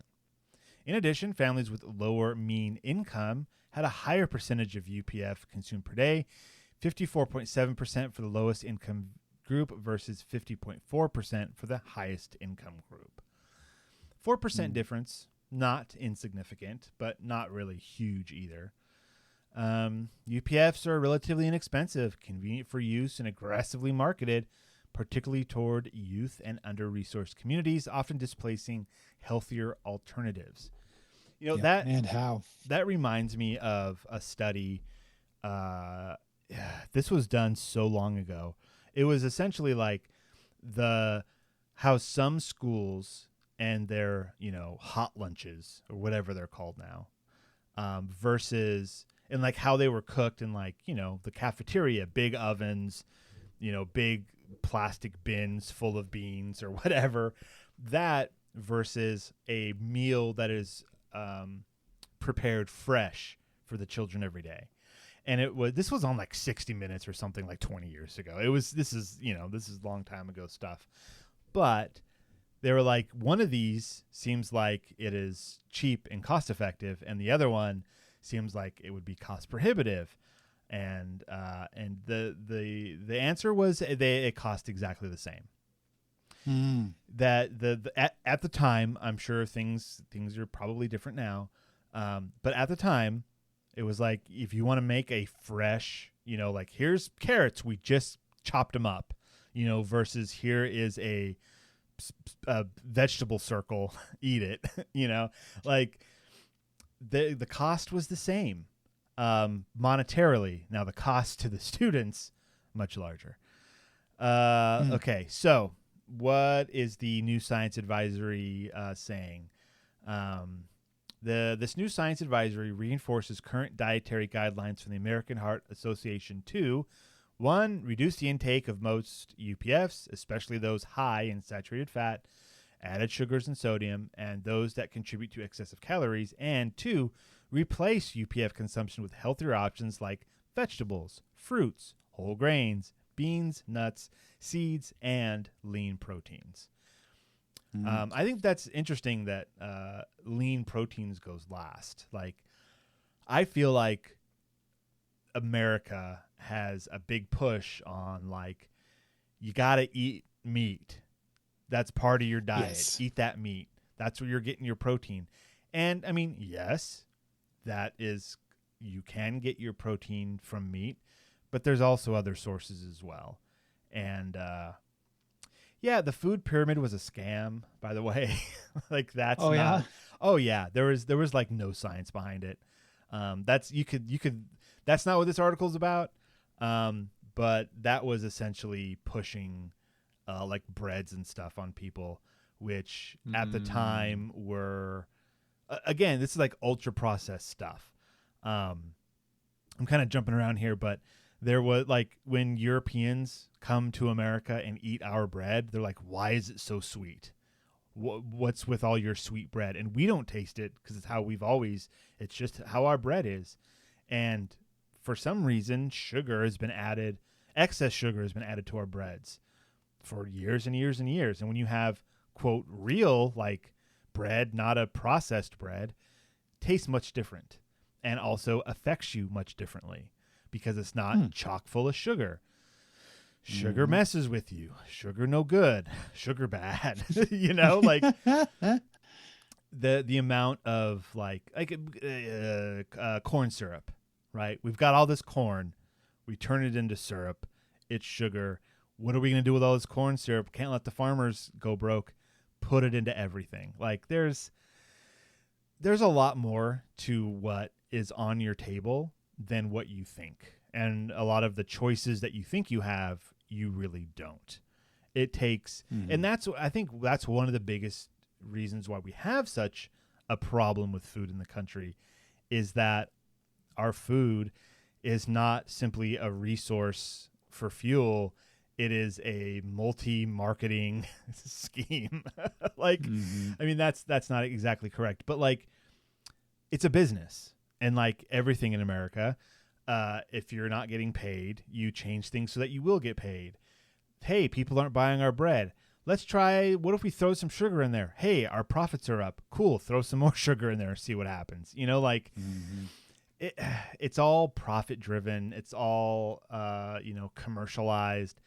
S2: In addition, families with lower mean income had a higher percentage of UPF consumed per day, 54.7% for the lowest income group versus 50.4% for the highest income group. 4% difference, not insignificant, but not really huge either. UPFs are relatively inexpensive, convenient for use, and aggressively marketed, particularly toward youth and under-resourced communities, often displacing healthier alternatives. You know, that reminds me of a study. This was done so long ago. It was essentially like how some schools and their, hot lunches or whatever they're called now, versus, and like how they were cooked in like, the cafeteria, big ovens, big plastic bins full of beans or whatever, that versus a meal that is prepared fresh for the children every day. And this was on like 60 Minutes or something like 20 years ago. This is a long time ago stuff. But they were like, one of these seems like it is cheap and cost effective, and the other one seems like it would be cost prohibitive. And the answer was it cost exactly the same. That at the time, I'm sure things are probably different now. But at the time, it was like, if you want to make a fresh, like here's carrots, we just chopped them up, versus here is a vegetable circle, eat it, like the cost was the same monetarily. Now the cost to the students, much larger. Okay, so what is the new science advisory saying? This new science advisory reinforces current dietary guidelines from the American Heart Association to 1, reduce the intake of most UPFs, especially those high in saturated fat, added sugars and sodium, and those that contribute to excessive calories, and 2, replace UPF consumption with healthier options like vegetables, fruits, whole grains, beans, nuts, seeds, and lean proteins. I think that's interesting that lean proteins goes last. Like, I feel like America has a big push on, like, you got to eat meat. That's part of your diet. Yes. Eat that meat. That's where you're getting your protein. And, I mean, yes, you can get your protein from meat, but there's also other sources as well. And, yeah, the food pyramid was a scam, by the way. Like, that's
S3: yeah?
S2: Oh yeah, there was like no science behind it. That's not what this article's about. But that was essentially pushing like breads and stuff on people, which at the time were again, this is like ultra processed stuff. I'm kind of jumping around here, but there was like, when Europeans come to America and eat our bread, they're like, why is it so sweet? What's with all your sweet bread? And we don't taste it because it's just how our bread is. And for some reason, excess sugar has been added to our breads for years and years and years. And when you have, quote, real like bread, not a processed bread, tastes much different and also affects you much differently, because it's not chock full of sugar. Sugar messes with you. Sugar no good. Sugar bad. Like the amount of like corn syrup, right? We've got all this corn. We turn it into syrup. It's sugar. What are we going to do with all this corn syrup? Can't let the farmers go broke. Put it into everything. Like, there's a lot more to what is on your table than what you think. And a lot of the choices that you think you have, you really don't. It takes, and I think that's one of the biggest reasons why we have such a problem with food in the country, is that our food is not simply a resource for fuel. It is a multi-marketing scheme. Like, I mean, that's not exactly correct, but like, it's a business, and like everything in America, if you're not getting paid, you change things so that you will get paid. Hey, people aren't buying our bread. Let's try, what if we throw some sugar in there? Hey, our profits are up. Cool. Throw some more sugar in there and see what happens. You know, like it's all profit driven. It's all, commercialized.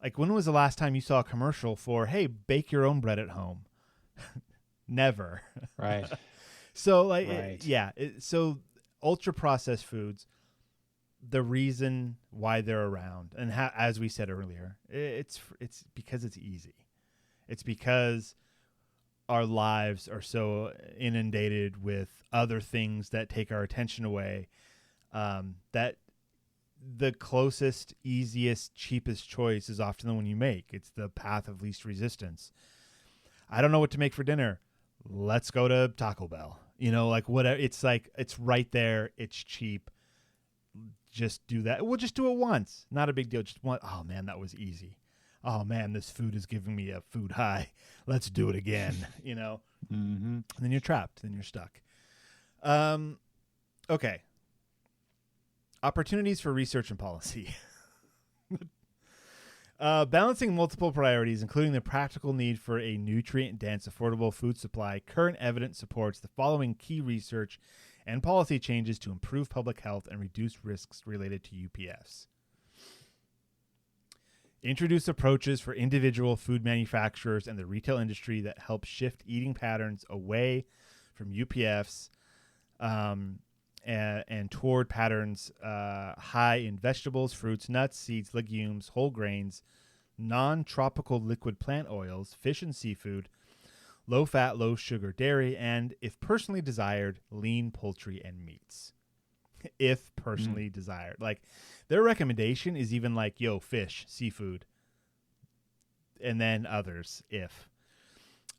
S2: Like, when was the last time you saw a commercial for, hey, bake your own bread at home? Never.
S3: Right.
S2: So like, so ultra processed foods, the reason why they're around, and as we said earlier, it's because it's easy. It's because our lives are so inundated with other things that take our attention away, that the closest, easiest, cheapest choice is often the one you make. It's the path of least resistance. I don't know what to make for dinner. Let's go to Taco Bell. You know, like whatever. It's like, it's right there. It's cheap. Just do that. We'll just do it once. Not a big deal. Just one. Oh man, that was easy. Oh man, this food is giving me a food high. Let's do it again. You know, and then you're trapped. Then you're stuck. Okay. Opportunities for research and policy. Balancing multiple priorities, including the practical need for a nutrient-dense, affordable food supply, current evidence supports the following key research and policy changes to improve public health and reduce risks related to UPFs. Introduce approaches for individual food manufacturers and the retail industry that help shift eating patterns away from UPFs and toward patterns high in vegetables, fruits, nuts, seeds, legumes, whole grains, non-tropical liquid plant oils, fish and seafood, low-fat, low-sugar dairy, and, if personally desired, lean poultry and meats. If personally desired. Like, their recommendation is even like, yo, fish, seafood, and then others, if.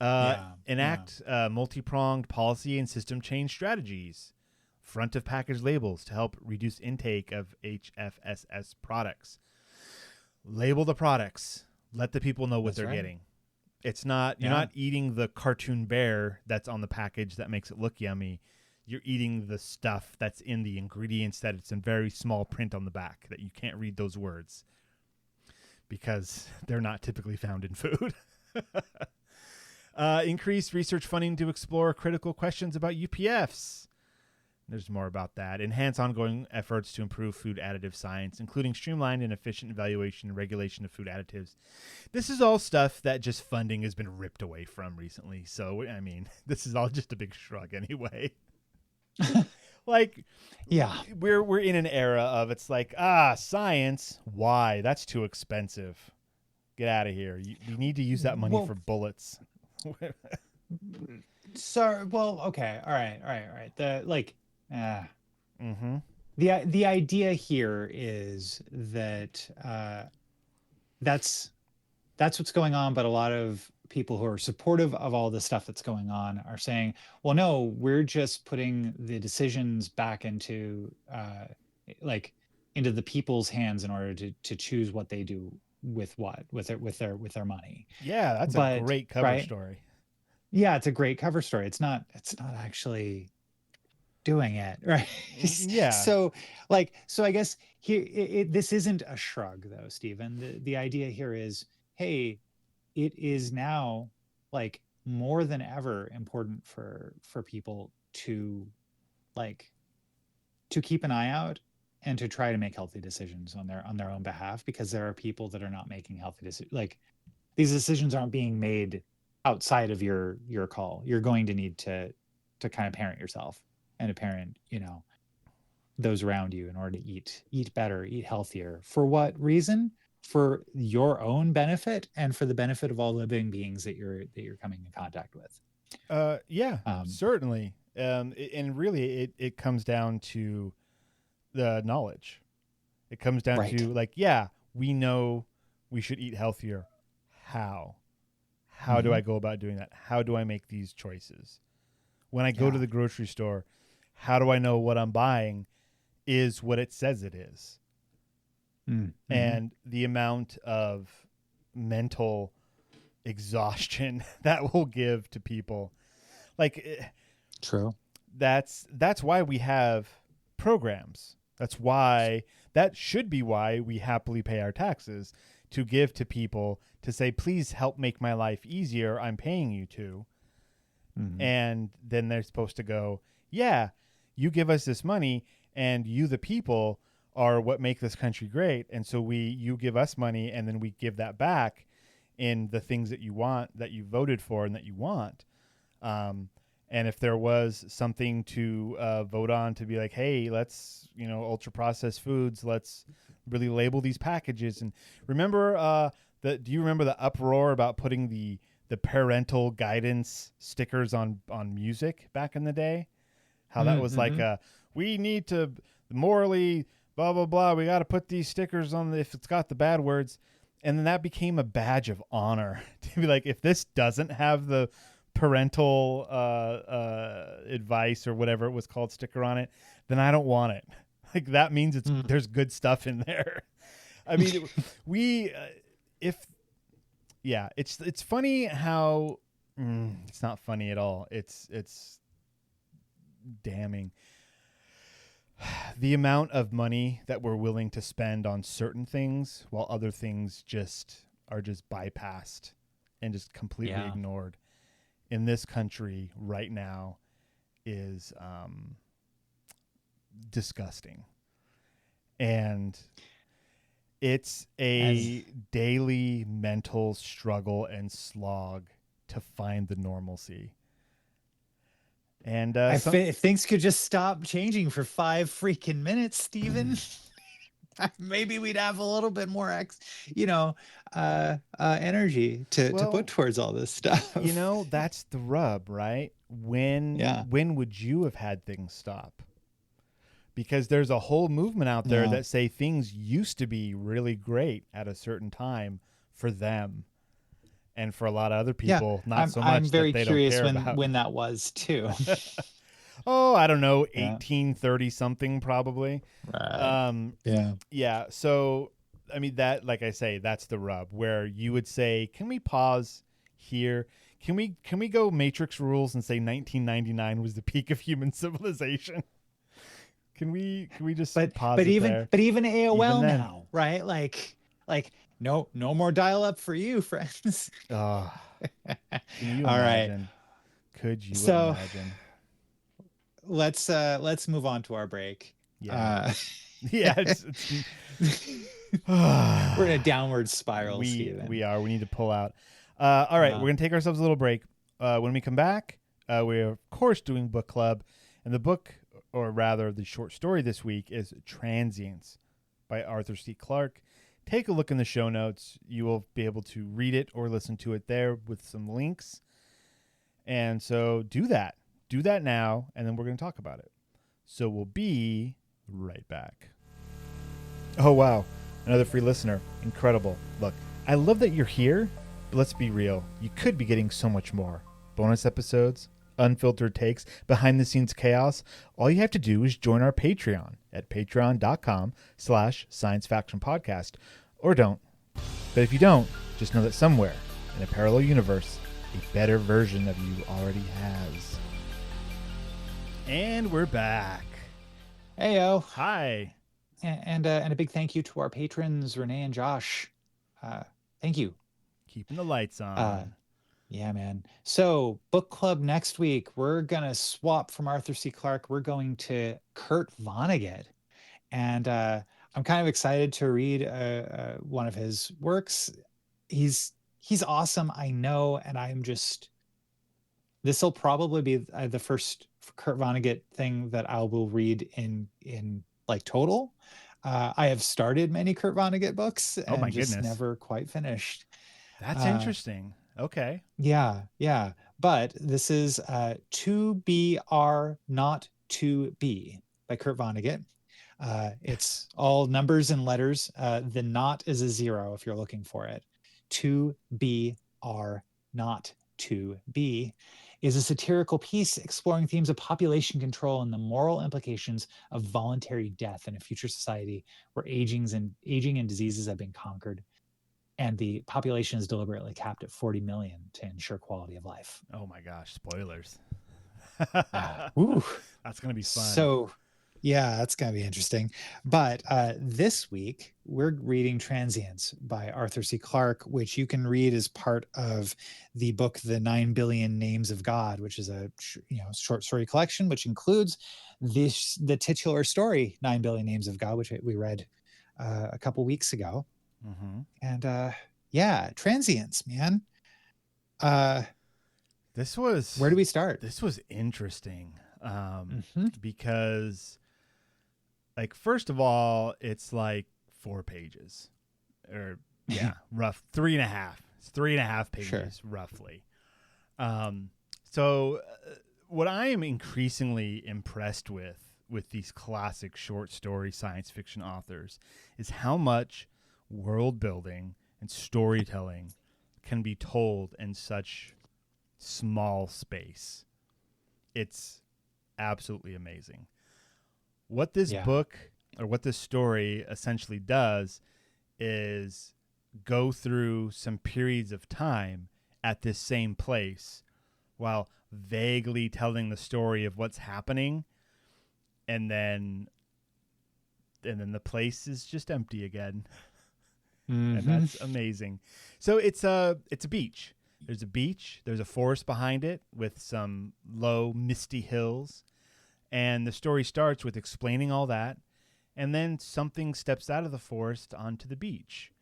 S2: Enact multi-pronged policy and system change strategies. Front of package labels to help reduce intake of HFSS products. Label the products. Let the people know what they're getting. It's not, you're not eating the cartoon bear that's on the package that makes it look yummy. You're eating the stuff that's in the ingredients that it's in very small print on the back that you can't read those words because they're not typically found in food. Increase research funding to explore critical questions about UPFs. There's more about that. Enhance ongoing efforts to improve food additive science, including streamlined and efficient evaluation and regulation of food additives. This is all stuff that just funding has been ripped away from recently. So, I mean, this is all just a big shrug anyway. Like, yeah, we're in an era of, it's like, science. Why? That's too expensive. Get out of here. We need to use that money for bullets.
S3: So, well, okay. All right. The idea here is that that's what's going on, but a lot of people who are supportive of all the stuff that's going on are saying, well, no, we're just putting the decisions back into the people's hands in order to choose what they do with their money.
S2: Yeah, that's a great cover story.
S3: Yeah, it's a great cover story. It's not actually doing it, right?
S2: Yeah.
S3: So I guess here this isn't a shrug though, Stephen. The idea here is, hey, it is now like more than ever important for people to keep an eye out and to try to make healthy decisions on their own behalf, because there are people that are not making healthy decisions. Like, these decisions aren't being made outside of your call. You're going to need to kind of parent yourself and to parent, those around you in order to eat better, eat healthier. For what reason? For your own benefit and for the benefit of all living beings that you're coming in contact with.
S2: Certainly. And really it comes down to the knowledge. It comes down to we know we should eat healthier. how do I go about doing that? How do I make these choices? When I go to the grocery store, how do I know what I'm buying is what it says it is? And the amount of mental exhaustion that will give to people. Like,
S3: true.
S2: That's why we have programs. That should be why we happily pay our taxes, to give to people, to say, please help make my life easier. I'm paying you to. And then they're supposed to go, yeah, you give us this money and you, the people, are what make this country great. And so you give us money and then we give that back in the things that you want, that you voted for and that you want. And if there was something to vote on to be like, hey, let's, ultra processed foods, let's really label these packages. And remember, do you remember the uproar about putting the parental guidance stickers on music back in the day? How that was like, we need to morally blah, blah, blah. We got to put these stickers on if it's got the bad words. And then that became a badge of honor to be like, if this doesn't have the parental advice or whatever it was called sticker on it, then I don't want it. Like, that means there's good stuff in there. I mean, it's funny how it's not funny at all. It's damning. The amount of money that we're willing to spend on certain things while other things are bypassed and just completely ignored in this country right now is disgusting. And it's a daily mental struggle and slog to find the normalcy. And
S3: if things could just stop changing for 5 freaking minutes, Steven, maybe we'd have a little bit more energy to put towards all this stuff.
S2: That's the rub, right? When would you have had things stop? Because there's a whole movement out there that say things used to be really great at a certain time for them. And for a lot of other people, not so much. I'm very curious
S3: when that was too.
S2: Oh, I don't know, 1830 something probably.
S3: Right.
S2: Yeah. So, I mean, that, like I say, that's the rub where you would say, can we pause here? Can we go Matrix rules and say 1999 was the peak of human civilization? Can we just pause it there?
S3: But even AOL even now, right? Like no more dial-up for you, friends.
S2: Oh, can you imagine? Right. Could you imagine?
S3: Let's move on to our break.
S2: Yeah.
S3: We're in a downward spiral.
S2: We are. We need to pull out. All right, we're gonna take ourselves a little break. When we come back, we're of course doing book club, and the book, or rather the short story this week, is Transients by Arthur C. Clarke. Take a look in the show notes. You will be able to read it or listen to it there with some links. And so do that. Do that now, and then we're going to talk about it. So we'll be right back. Oh, wow. Another free listener. Incredible. Look, I love that you're here, but let's be real. You could be getting so much more. Bonus episodes, unfiltered takes, behind-the-scenes chaos. All you have to do is join our Patreon at patreon.com/Science Faction Podcast. Or don't. But if you don't, just know that somewhere in a parallel universe, a better version of you already has. And we're back.
S3: Heyo.
S2: Hi.
S3: And a big thank you to our patrons, Renee and Josh. Thank you.
S2: Keeping the lights on.
S3: Yeah, man. So book club next week, we're going to swap from Arthur C. Clarke. We're going to Kurt Vonnegut. And I'm kind of excited to read one of his works. He's awesome, I know, and this will probably be the first Kurt Vonnegut thing that I will read in like total. I have started many Kurt Vonnegut books and just never quite finished.
S2: That's interesting. Okay.
S3: Yeah. But this is To Be Are Not To Be by Kurt Vonnegut. It's all numbers and letters. The not is a 0 if you're looking for it. To Be Are Not To Be, is a satirical piece exploring themes of population control and the moral implications of voluntary death in a future society where aging and diseases have been conquered and the population is deliberately capped at 40 million to ensure quality of life.
S2: Oh my gosh, spoilers.
S3: Ooh.
S2: That's going to be fun.
S3: So, yeah, that's going to be interesting. But this week, we're reading Transience by Arthur C. Clarke, which you can read as part of the book, The 9 Billion Names of God, which is a short story collection, which includes the titular story, 9 Billion Names of God, which we read a couple weeks ago.
S2: Mm-hmm.
S3: And yeah, Transience, man. Where do we start?
S2: This was interesting because, like, first of all, it's like 4 pages, or rough 3.5. It's 3.5 pages, roughly. So what I am increasingly impressed with these classic short story science fiction authors is how much world building and storytelling can be told in such small space. It's absolutely amazing. What this book, or what this story essentially does, is go through some periods of time at this same place while vaguely telling the story of what's happening, and then the place is just empty again. And that's amazing. So it's a beach. There's a beach. There's a forest behind it with some low, misty hills. And the story starts with explaining all that. And then something steps out of the forest onto the beach.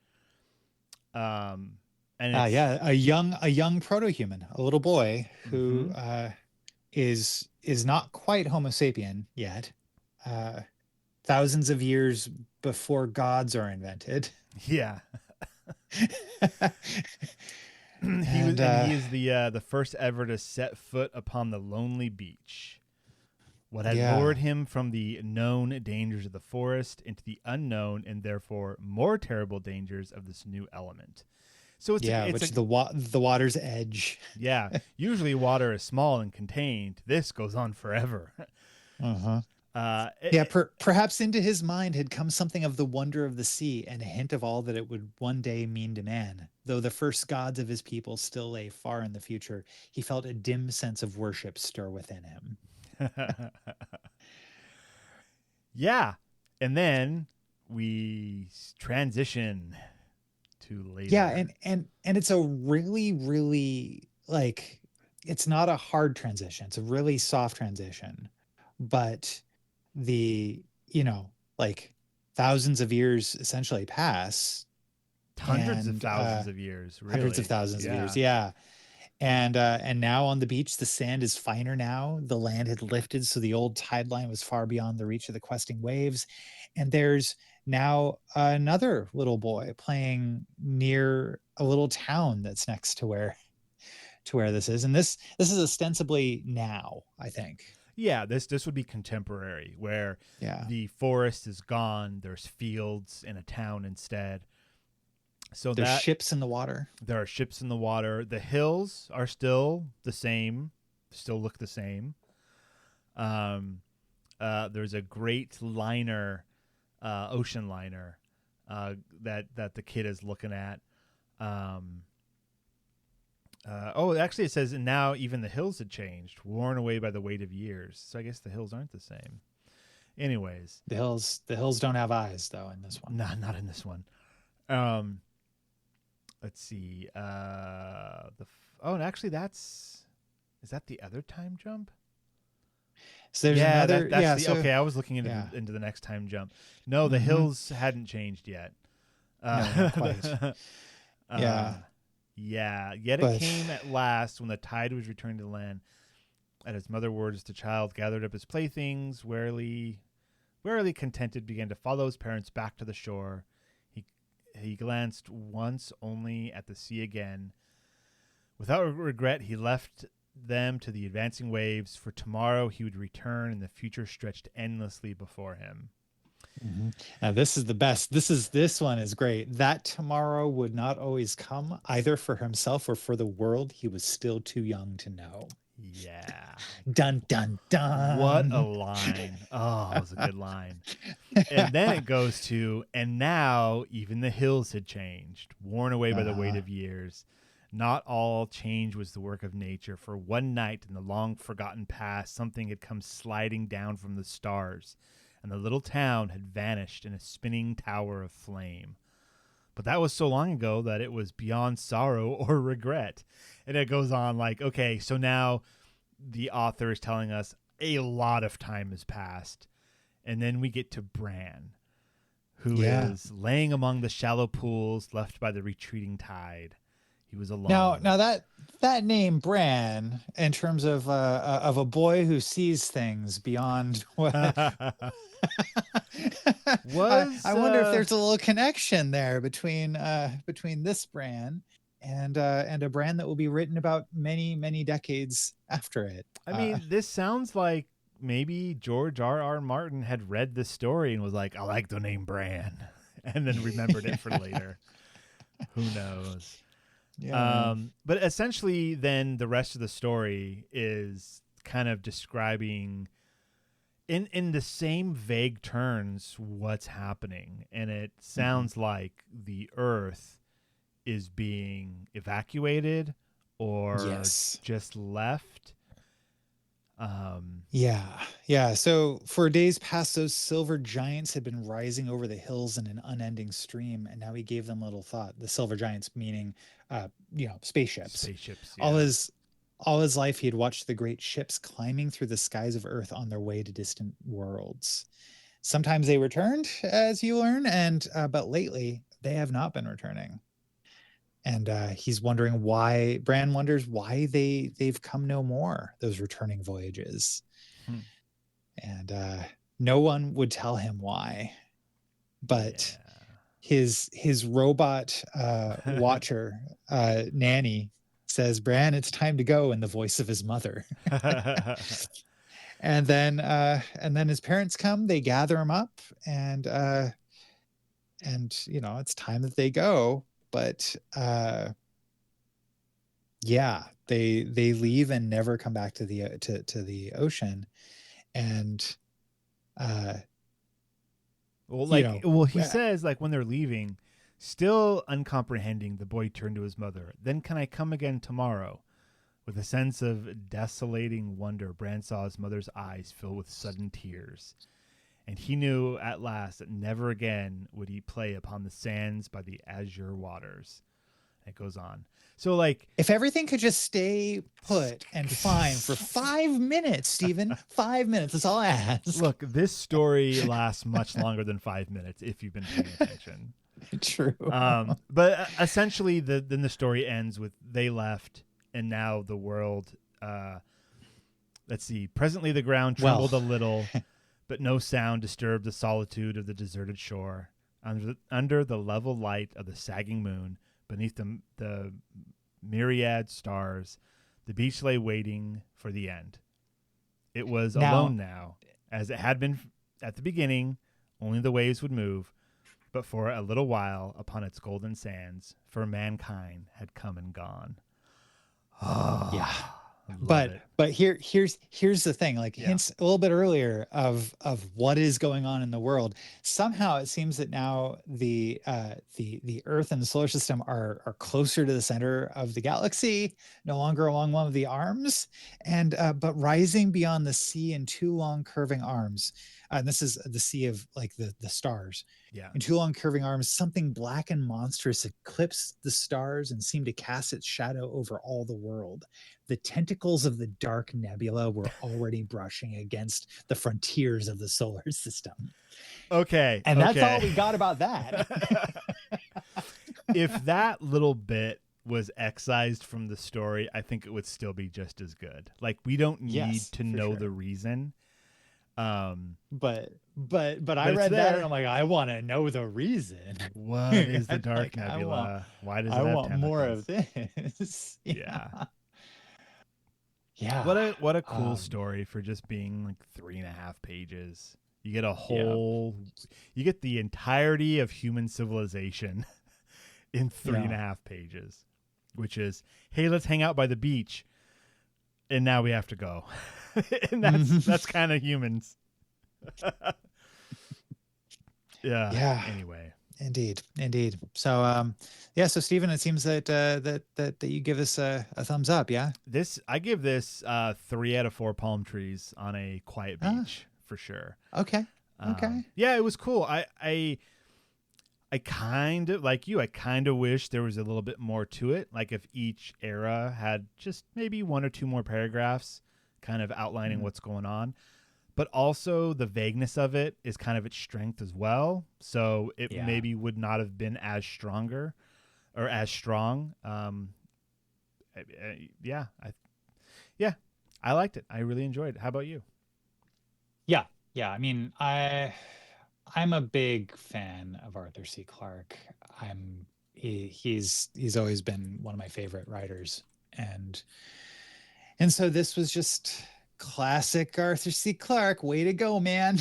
S2: And
S3: a young proto-human, a little boy who is not quite Homo sapien yet. Thousands of years before gods are invented.
S2: Yeah. He is the first ever to set foot upon the lonely beach. What had lured him from the known dangers of the forest into the unknown and therefore more terrible dangers of this new element. So it's
S3: the water's edge.
S2: Yeah, usually water is small and contained. This goes on forever.
S3: Perhaps into his mind had come something of the wonder of the sea and a hint of all that it would one day mean to man. Though the first gods of his people still lay far in the future, he felt a dim sense of worship stir within him.
S2: Yeah, and then we transition to later.
S3: Yeah, and it's a really, really, like, it's not a hard transition. It's a really soft transition, but the thousands of years essentially pass,
S2: hundreds of thousands of years, really.
S3: Hundreds of thousands of years, yeah. And now on the beach, the sand is finer now. The land had lifted, so the old tide line was far beyond the reach of the questing waves. And there's now another little boy playing near a little town that's next to where this is. And this is ostensibly now, I think.
S2: Yeah, this would be contemporary, where the forest is gone. There's fields in a town instead. So
S3: there's ships in the water.
S2: There are ships in the water. The hills are still the same, still look the same. There's a great liner, ocean liner, that the kid is looking at. Actually, it says, and now even the hills had changed, worn away by the weight of years. So I guess the hills aren't the same. Anyways,
S3: the hills don't have eyes though in this one.
S2: No, not in this one. Let's see. And actually, is that the other time jump?
S3: So there's another.
S2: Okay, I was looking into the next time jump. No, the hills hadn't changed yet.
S3: No, not quite.
S2: Yet it came at last when the tide was returning to land. At his mother words, the child gathered up his playthings, warily contented, began to follow his parents back to the shore. He glanced once only at the sea again. Without regret, he left them to the advancing waves, for tomorrow he would return and the future stretched endlessly before him.
S3: Now this is the best. This one is great. That tomorrow would not always come, either for himself or for the world. He was still too young to know.
S2: Yeah.
S3: Dun dun
S2: What a
S3: dun.
S2: line. Oh, it was a good line. And then it goes to, and now even the hills had changed, worn away by the weight of years. Not all change was the work of nature, for one night in the long forgotten past, something had come sliding down from the stars, and the little town had vanished in a spinning tower of flame. But that was so long ago that it was beyond sorrow or regret. And it goes on like, okay, so now the author is telling us a lot of time has passed. And then we get to Bran, who is laying among the shallow pools left by the retreating tide. He was alone.
S3: Now that name Bran, in terms of a boy who sees things beyond what I wonder if there's a little connection there between this Bran and a Bran that will be written about many decades after it.
S2: I mean, this sounds like maybe George R.R. Martin had read the story and was like, I like the name Bran, and then remembered it for later. Who knows? Yeah. But essentially, then the rest of the story is kind of describing in the same vague terms what's happening. And it sounds like the Earth is being evacuated or just left.
S3: Yeah. So for days past, those silver giants had been rising over the hills in an unending stream, and now he gave them little thought. The silver giants meaning, spaceships.
S2: Spaceships. Yeah.
S3: All his life, he had watched the great ships climbing through the skies of Earth on their way to distant worlds. Sometimes they returned, as you learn, but lately they have not been returning. And he's wondering why. Bran wonders why they've come no more, those returning voyages. And no one would tell him why. But his robot watcher, Nanny, says, Bran, it's time to go, in the voice of his mother. And then his parents come, they gather him up, and it's time that they go. But they leave and never come back to the ocean. And
S2: he says, like, when they're leaving, still uncomprehending, the boy turned to his mother. Then can I come again tomorrow? With a sense of desolating wonder, Bran saw his mother's eyes fill with sudden tears. And he knew at last that never again would he play upon the sands by the azure waters. It goes on. So, like,
S3: if everything could just stay put and fine for 5 minutes, Stephen, 5 minutes, that's all I ask.
S2: Look, this story lasts much longer than 5 minutes if you've been paying attention.
S3: True.
S2: But essentially, then the story ends with they left, and now the world. Let's see. Presently, the ground trembled a little. But no sound disturbed the solitude of the deserted shore. Under the level light of the sagging moon, beneath the myriad stars, the beach lay waiting for the end. It was alone now, as it had been at the beginning. Only the waves would move, but for a little while upon its golden sands, for mankind had come and gone. Oh,
S3: yeah. But here's the thing, like hints a little bit earlier of what is going on in the world. Somehow it seems that now the Earth and the solar system are closer to the center of the galaxy, no longer along one of the arms, and but rising beyond the sea in two long curving arms. And this is the sea of like the stars.
S2: Yeah.
S3: In two long curving arms, something black and monstrous eclipsed the stars and seemed to cast its shadow over all the world. The tentacles of the dark nebula were already brushing against the frontiers of the solar system.
S2: Okay.
S3: And that's all we got about that.
S2: If that little bit was excised from the story, I think it would still be just as good. Like, we don't need to know the reason.
S3: But I read that and I'm like, I want to know the reason.
S2: What is the dark nebula? Why does it have
S3: want
S2: tentacles?
S3: more of this?
S2: Yeah.
S3: Yeah.
S2: What a cool story for just being like 3.5 pages. You get a whole, you get the entirety of human civilization in 3.5 pages, which is, hey, let's hang out by the beach, and now we have to go, and that's kind of humans.
S3: Yeah.
S2: Anyway.
S3: Indeed. So, so Stephen, it seems that that you give us a thumbs up. Yeah.
S2: I give this 3 out of 4 palm trees on a quiet beach for sure.
S3: Okay.
S2: Yeah, it was cool. I kind of like you. I kind of wish there was a little bit more to it. Like if each era had just maybe 1 or 2 more paragraphs, kind of outlining what's going on. But also the vagueness of it is kind of its strength as well. So it maybe would not have been as stronger or as strong. I liked it. I really enjoyed it. How about you?
S3: Yeah. I mean, I'm a big fan of Arthur C. Clarke. He's always been one of my favorite writers, and so this was just classic Arthur C. Clarke. Way to go, man.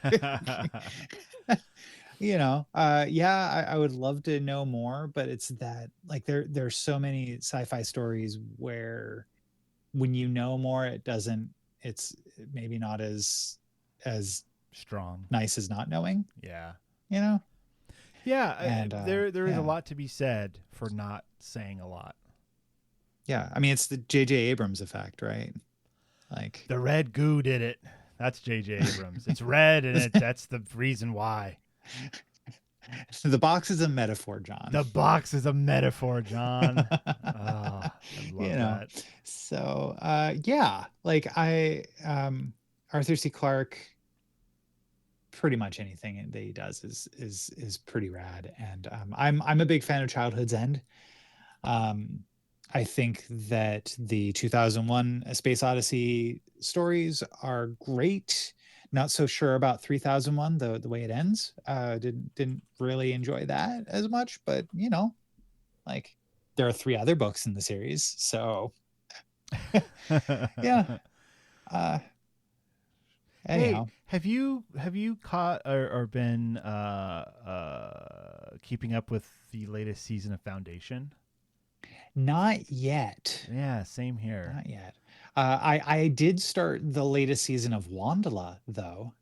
S3: I would love to know more, but it's that like there's so many sci-fi stories where when you know more, it's maybe not as
S2: strong,
S3: nice as not knowing.
S2: Yeah.
S3: And
S2: there is a lot to be said for not saying a lot.
S3: Yeah. I mean, it's the J.J. Abrams effect, right? Like
S2: the red goo did it. That's J.J. Abrams. It's red, and that's the reason why.
S3: The box is a metaphor, John.
S2: The box is a metaphor, John. I love that.
S3: So, like Arthur C. Clarke, pretty much anything that he does is pretty rad, and I'm a big fan of Childhood's End. I think that the 2001 A Space Odyssey stories are great. Not so sure about 3001, the way it ends. Didn't really enjoy that as much, but like there are 3 other books in the series, so yeah. Anyhow,
S2: hey, have you caught or been keeping up with the latest season of Foundation?
S3: Not yet.
S2: Yeah, same here.
S3: Not yet. I did start the latest season of Wandala, though.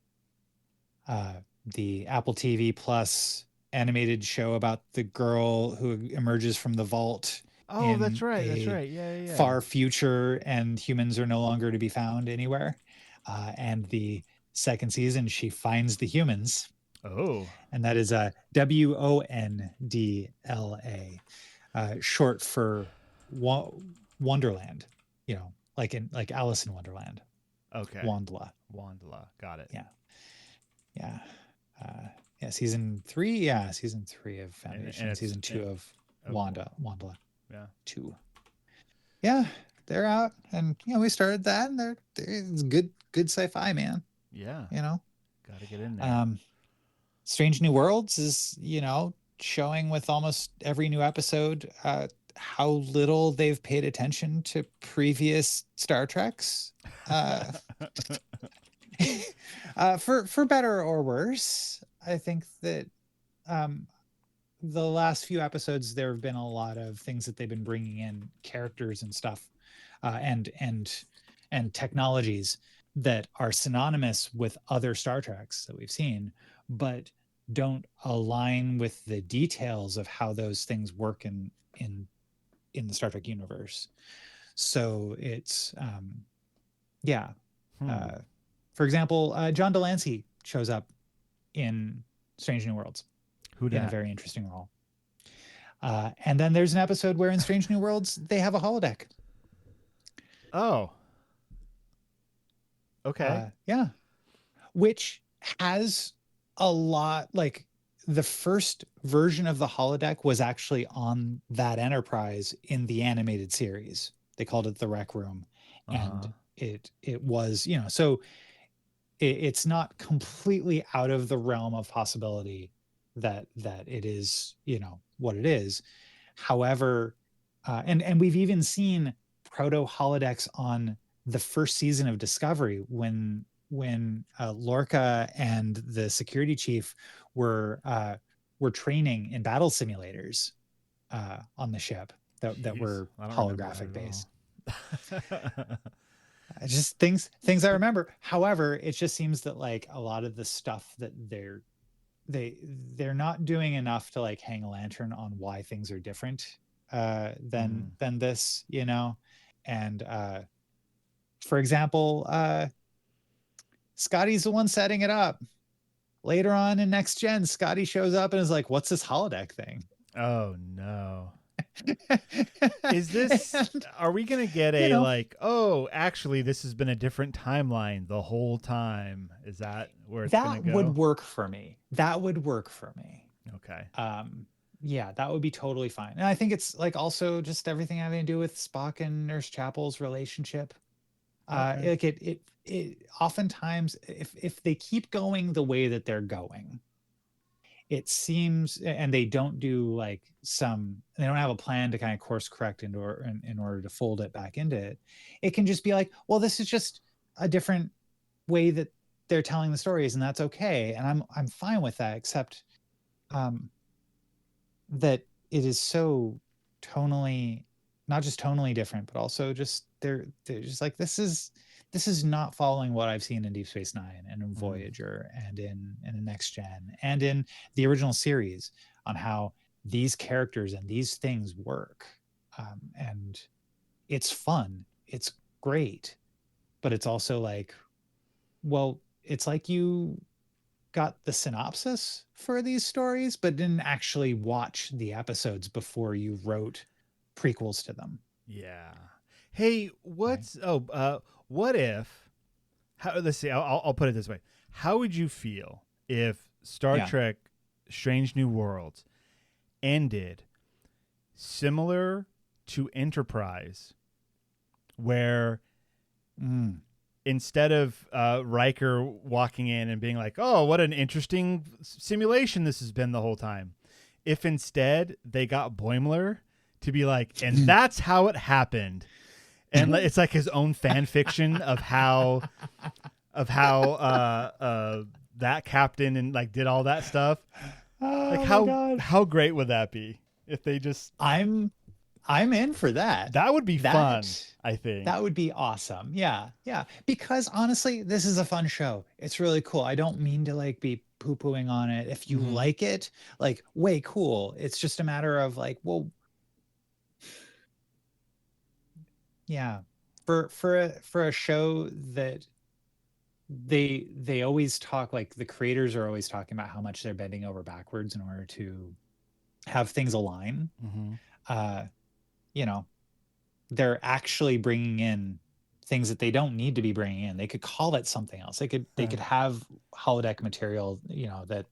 S3: The Apple TV Plus animated show about the girl who emerges from the vault.
S2: Oh, that's right. Yeah.
S3: Far future, and humans are no longer to be found anywhere. And the second season, she finds the humans.
S2: Oh.
S3: And that is Wondla. Short for Wonderland, like Alice in Wonderland.
S2: Okay.
S3: Wondla.
S2: Got it.
S3: Yeah. Season 3. Yeah, season 3 of Foundation. And season 2 of Wondla.
S2: Yeah.
S3: 2. Yeah, they're out, and we started that, and it's good sci-fi, man.
S2: Yeah. Gotta get in there.
S3: Strange New Worlds is showing with almost every new episode how little they've paid attention to previous Star Treks, for better or worse. I think that the last few episodes, there have been a lot of things that they've been bringing in, characters and stuff, and technologies that are synonymous with other Star Treks that we've seen, but don't align with the details of how those things work in the Star Trek universe. So it's for example, John Delancey shows up in Strange New Worlds.
S2: Who did?
S3: In a very interesting role. And then there's an episode where in Strange New Worlds they have a holodeck.
S2: Oh. Okay.
S3: Which has a lot, like the first version of the holodeck was actually on that Enterprise in the animated series. They called it the Rec Room, and it was, so it's not completely out of the realm of possibility that it is, what it is. However, and we've even seen proto holodecks on the first season of Discovery when Lorca and the security chief were training in battle simulators on the ship that were holographic based. Just things I remember. However, it just seems that like a lot of the stuff that they're not doing enough to like hang a lantern on why things are different than this, you know. And for example, Scotty's the one setting it up. Later on in Next Gen, Scotty shows up and is like, "What's this holodeck thing?"
S2: Oh no. Is this, are we gonna get a like, oh, actually this has been a different timeline the whole time? Is that where it's gonna go?
S3: That would work for me.
S2: Okay.
S3: Yeah, that would be totally fine. And I think it's like also just everything having to do with Spock and Nurse Chapel's relationship.
S2: Okay.
S3: Like it oftentimes if they keep going the way that they're going, it seems, and they don't do like they don't have a plan to kind of course correct in order to fold it back into it. It can just be like, well, this is just a different way that they're telling the stories, and that's okay. And I'm fine with that, except that it is so tonally, not just tonally different, but also just they're just like, this is not following what I've seen in Deep Space Nine and in Voyager and in Next Gen and in the original series on how these characters and these things work. And it's fun, it's great, but it's also like, well, it's like you got the synopsis for these stories, but didn't actually watch the episodes before you wrote prequels to them.
S2: Yeah. Hey, what if, let's see, I'll put it this way. How would you feel if Star Trek Strange New Worlds ended similar to Enterprise, where instead of Riker walking in and being like, oh, what an interesting simulation this has been the whole time, if instead they got Boimler to be like, and that's how it happened. And it's like his own fan fiction of how that captain and like did all that stuff. Like how great would that be if they just?
S3: I'm in for that.
S2: That would be fun. I think
S3: that would be awesome. Yeah. Because honestly, this is a fun show. It's really cool. I don't mean to like be poo-pooing on it. If you like it, like, way cool. It's just a matter of like, well, yeah, for a show that they always talk, like the creators are always talking about how much they're bending over backwards in order to have things align. You know, they're actually bringing in things that they don't need to be bringing in. They could call it something else. They could have holodeck material, you know, that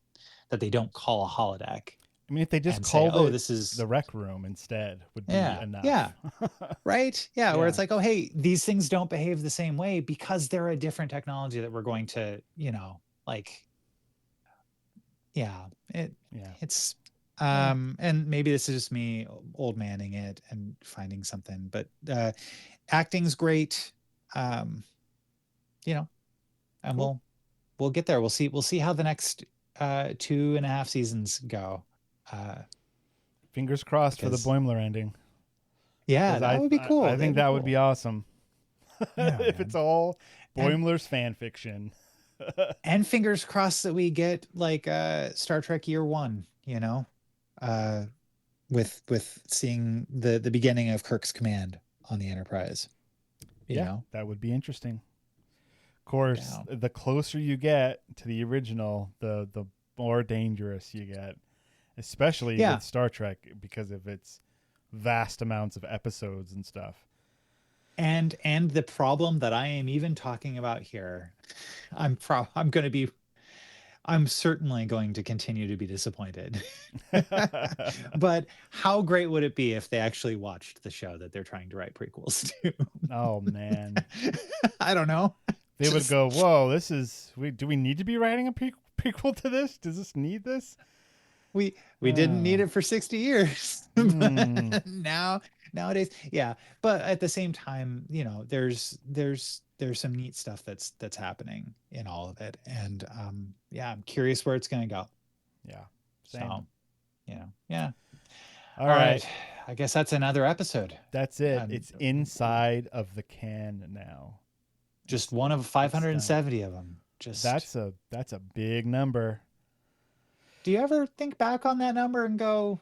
S3: they don't call a holodeck.
S2: I mean, if they just called this is the rec room instead, would be enough.
S3: Yeah. Right. Yeah. Where it's like, oh, hey, these things don't behave the same way because they're a different technology that we're going to, you know, like, it's, and maybe this is just me old manning it and finding something, but acting's great. You know, and we'll get there. We'll see how the next 2.5 seasons go.
S2: Fingers crossed for the Boimler ending.
S3: Yeah, that would be cool.
S2: I think that would be awesome. If it's all Boimler's fan fiction.
S3: And fingers crossed that we get like Star Trek Year One, you know, with seeing the beginning of Kirk's command on the Enterprise. You know? That
S2: would be interesting. Of course, the closer you get to the original, the more dangerous you get. Especially with Star Trek because of its vast amounts of episodes and stuff.
S3: And the problem that I am even talking about here, I'm certainly going to continue to be disappointed. But how great would it be if they actually watched the show that they're trying to write prequels to?
S2: Oh man.
S3: I don't know.
S2: They would go, whoa, do we need to be writing a prequel to this? Does this need this?
S3: We didn't need it for 60 years. But now nowadays. Yeah. But at the same time, you know, there's some neat stuff that's happening in all of it. And yeah, I'm curious where it's going to go.
S2: Yeah. Same.
S3: So, you know, yeah.
S2: All right.
S3: I guess that's another episode.
S2: That's it. It's inside of the can now.
S3: Just one of 570 of them. Just
S2: that's a big number.
S3: Do you ever think back on that number and go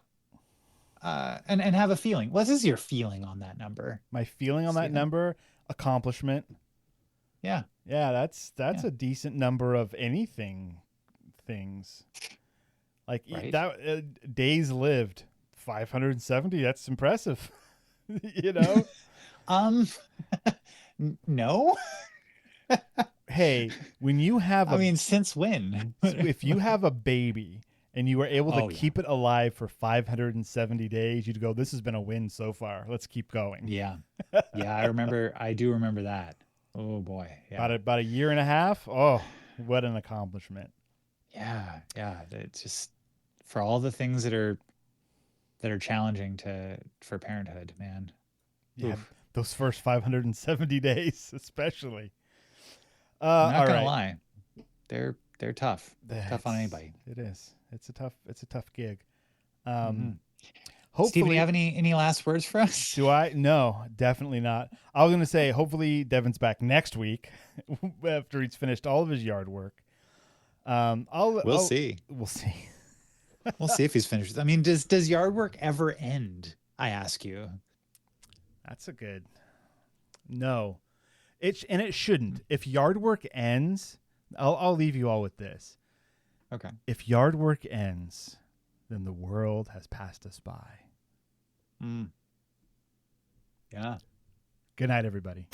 S3: and have a feeling? What is your feeling on that number?
S2: My feeling on that number, accomplishment.
S3: Yeah.
S2: Yeah, that's a decent number of things. Like that days lived, 570, that's impressive. You know?
S3: No.
S2: Hey, when you have
S3: since when?
S2: If you have a baby and you were able to keep it alive for 570 days, you'd go, this has been a win so far. Let's keep going.
S3: Yeah. Yeah, I do remember that. Oh boy. Yeah.
S2: About a year and a half. Oh, what an accomplishment.
S3: Yeah. Yeah. It's just for all the things that are challenging for parenthood, man.
S2: Yeah. Oof. Those first 570 days, especially.
S3: I'm not gonna lie. They're tough. Tough on anybody.
S2: It is. It's a tough gig.
S3: Hopefully, Steve, do you have any last words for us?
S2: Do I? No, definitely not. I was going to say, hopefully Devon's back next week after he's finished all of his yard work.
S3: We'll see.
S2: We'll see.
S3: We'll see if he's finished. I mean, does yard work ever end? I ask you.
S2: That's a good. No, it shouldn't. If yard work ends, I'll leave you all with this.
S3: Okay.
S2: If yard work ends, then the world has passed us by.
S3: Yeah.
S2: Good night, everybody.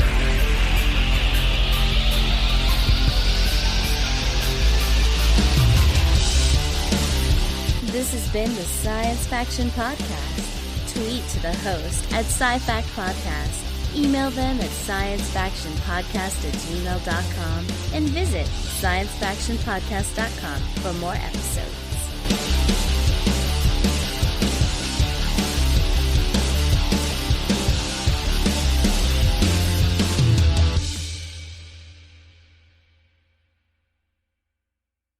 S1: This has been the Science Faction Podcast. Tweet to the host at SciFact Podcast. Email them at sciencefactionpodcast@gmail.com and visit sciencefactionpodcast.com for more episodes.